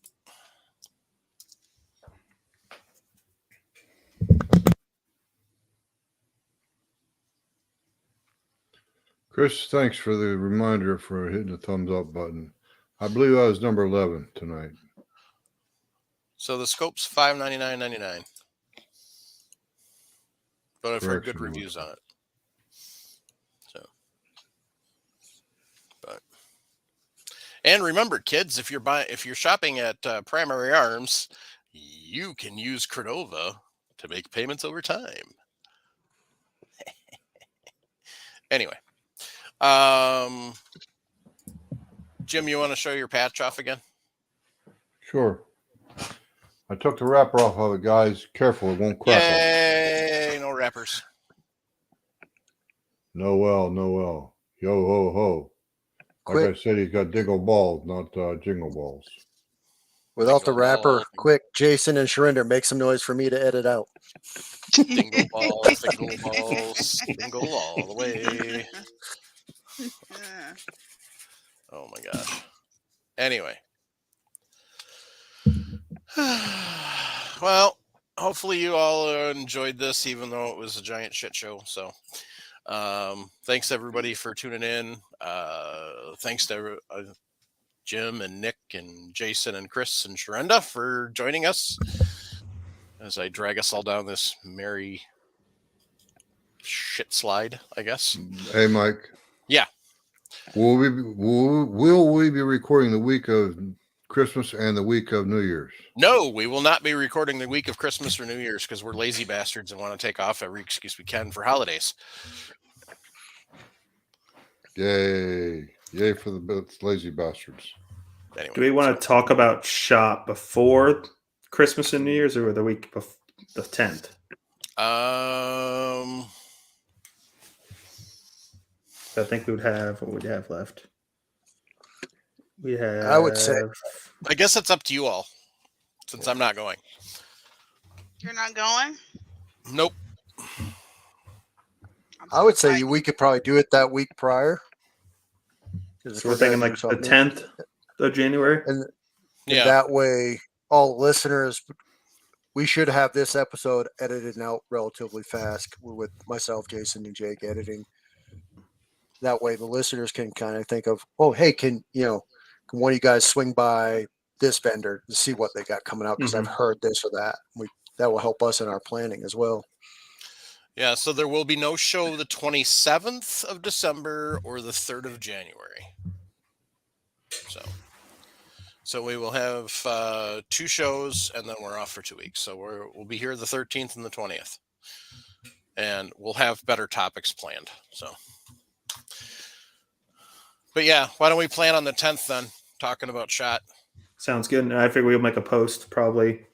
Chris, thanks for the reminder for hitting the thumbs up button. I believe I was number 11 tonight. So the scope's $599.99. But I've heard good Correction, reviews on it. So, but, and remember, kids, if you're shopping at Primary Arms, you can use Credova to make payments over time. Anyway, Jim, you want to show your patch off again? Sure. I took the wrapper off of it, guys. Careful, it won't crackle. Yay, no wrappers. Noel. Yo ho ho. Like Quick. I said, he's got dingle balls, not jingle balls. Without the Dingle rapper, ball, quick, Jason and Sharinder, make some noise for me to edit out. dingle balls, dingle balls, dingle all the way. Oh my gosh. Anyway. Well, hopefully you all enjoyed this, even though it was a giant shit show. So, thanks everybody for tuning in. Thanks to Jim and Nick and Jason and Chris and Sharenda for joining us as I drag us all down this merry shit slide, I guess. Hey, Mike. Yeah. Will we be recording the week of Christmas and the week of New Year's? No, we will not be recording the week of Christmas or New Year's because we're lazy bastards and want to take off every excuse we can for holidays. Yay. Yay for the lazy bastards. Anyway, Do we want to talk about shop before Christmas and New Year's, or the week before the 10th? I think we would have what would you have left? We have. I would say- I guess it's up to you all since I'm not going. You're not going? Nope. I would say we could probably do it that week prior. 'Cause if So we're gonna thinking do like the something- 10th of January. And Yeah. that way, all listeners, we should have this episode edited out relatively fast with myself, Jason, and Jake editing. That way, the listeners can kind of think of, oh, hey, can one of you guys swing by this vendor to see what they got coming out? Because I've heard this or that. That will help us in our planning as well. Yeah, so there will be no show the 27th of December or the 3rd of January. So we will have 2 shows and then we're off for 2 weeks. So we'll be here the 13th and the 20th. And we'll have better topics planned. So, but yeah, why don't we plan on the 10th then, talking about shot? Sounds good. And I figure we'll make a post probably.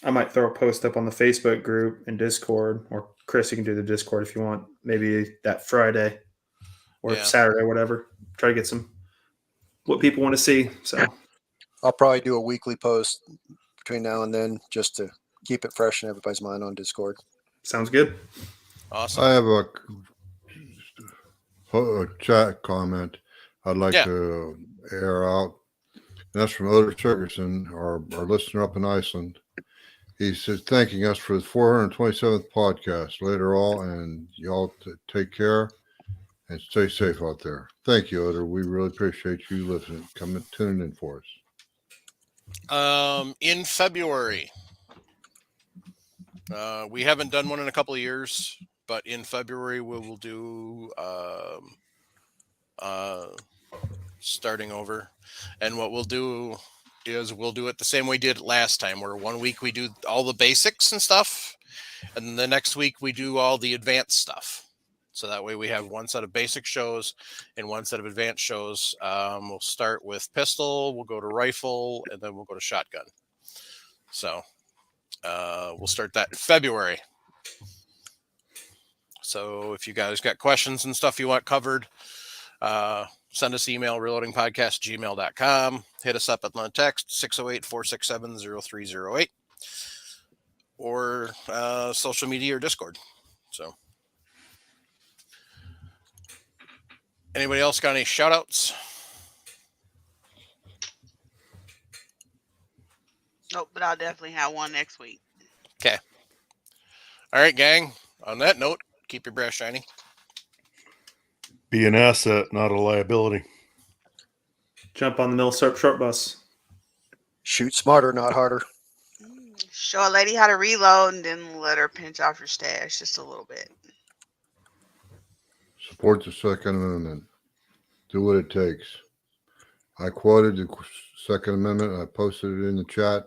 I might throw a post up on the Facebook group and Discord, or Chris, you can do the Discord if you want. Maybe that Friday or Yeah. Saturday, whatever. Try to get what people want to see. So I'll probably do a weekly post between now and then just to keep it fresh in everybody's mind on Discord. sounds good. Awesome. I have a chat comment I'd like Yeah. to air out. And that's from Oder Ferguson, our listener up in Iceland. He says, thanking us for the 427th podcast. Later all, and y'all take care and stay safe out there. Thank you, Oder. We really appreciate you listening, tuning in for us. In February, we haven't done one in a couple of years, but in February we will do starting over. And what we'll do is we'll do it the same way we did last time, where 1 week we do all the basics and stuff, and the next week we do all the advanced stuff. So that way we have one set of basic shows and one set of advanced shows. We'll start with pistol, we'll go to rifle, and then we'll go to shotgun. So we'll start that in February. So if you guys got questions and stuff you want covered, send us email, reloadingpodcast@gmail.com. Hit us up at the text 608-467-0308 or social media or Discord. So anybody else got any shout outs? Nope, but I'll definitely have one next week. Okay. All right, gang. On that note, keep your breath shiny. Be an asset, not a liability. Jump on the mill short bus. Shoot smarter, not harder. Show a lady how to reload and then let her pinch off your stash just a little bit. Support the Second Amendment. Do what it takes. I quoted the Second Amendment. I posted it in the chat.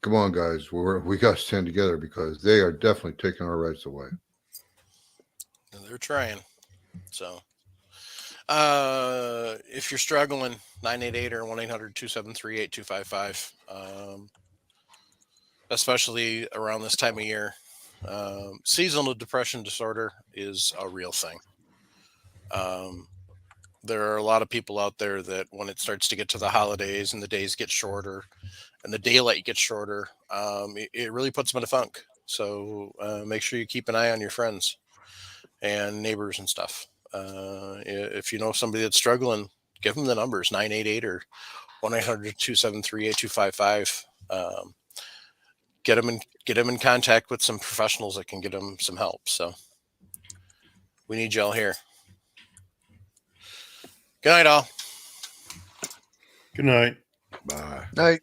Come on, guys. We got to stand together because they are definitely taking our rights away. And they're trying. So if you're struggling, 988 or 1-800-273-8255. Especially around this time of year. Seasonal depression disorder is a real thing. there are a lot of people out there that when it starts to get to the holidays and the days get shorter and the daylight gets shorter, it really puts them in a funk. So make sure you keep an eye on your friends and neighbors and stuff. If you know somebody that's struggling, give them the numbers 988 or 1-800-273-8255. Get them in contact with some professionals that can get them some help. So we need y'all here. Good night, all. Good night. Bye. Night.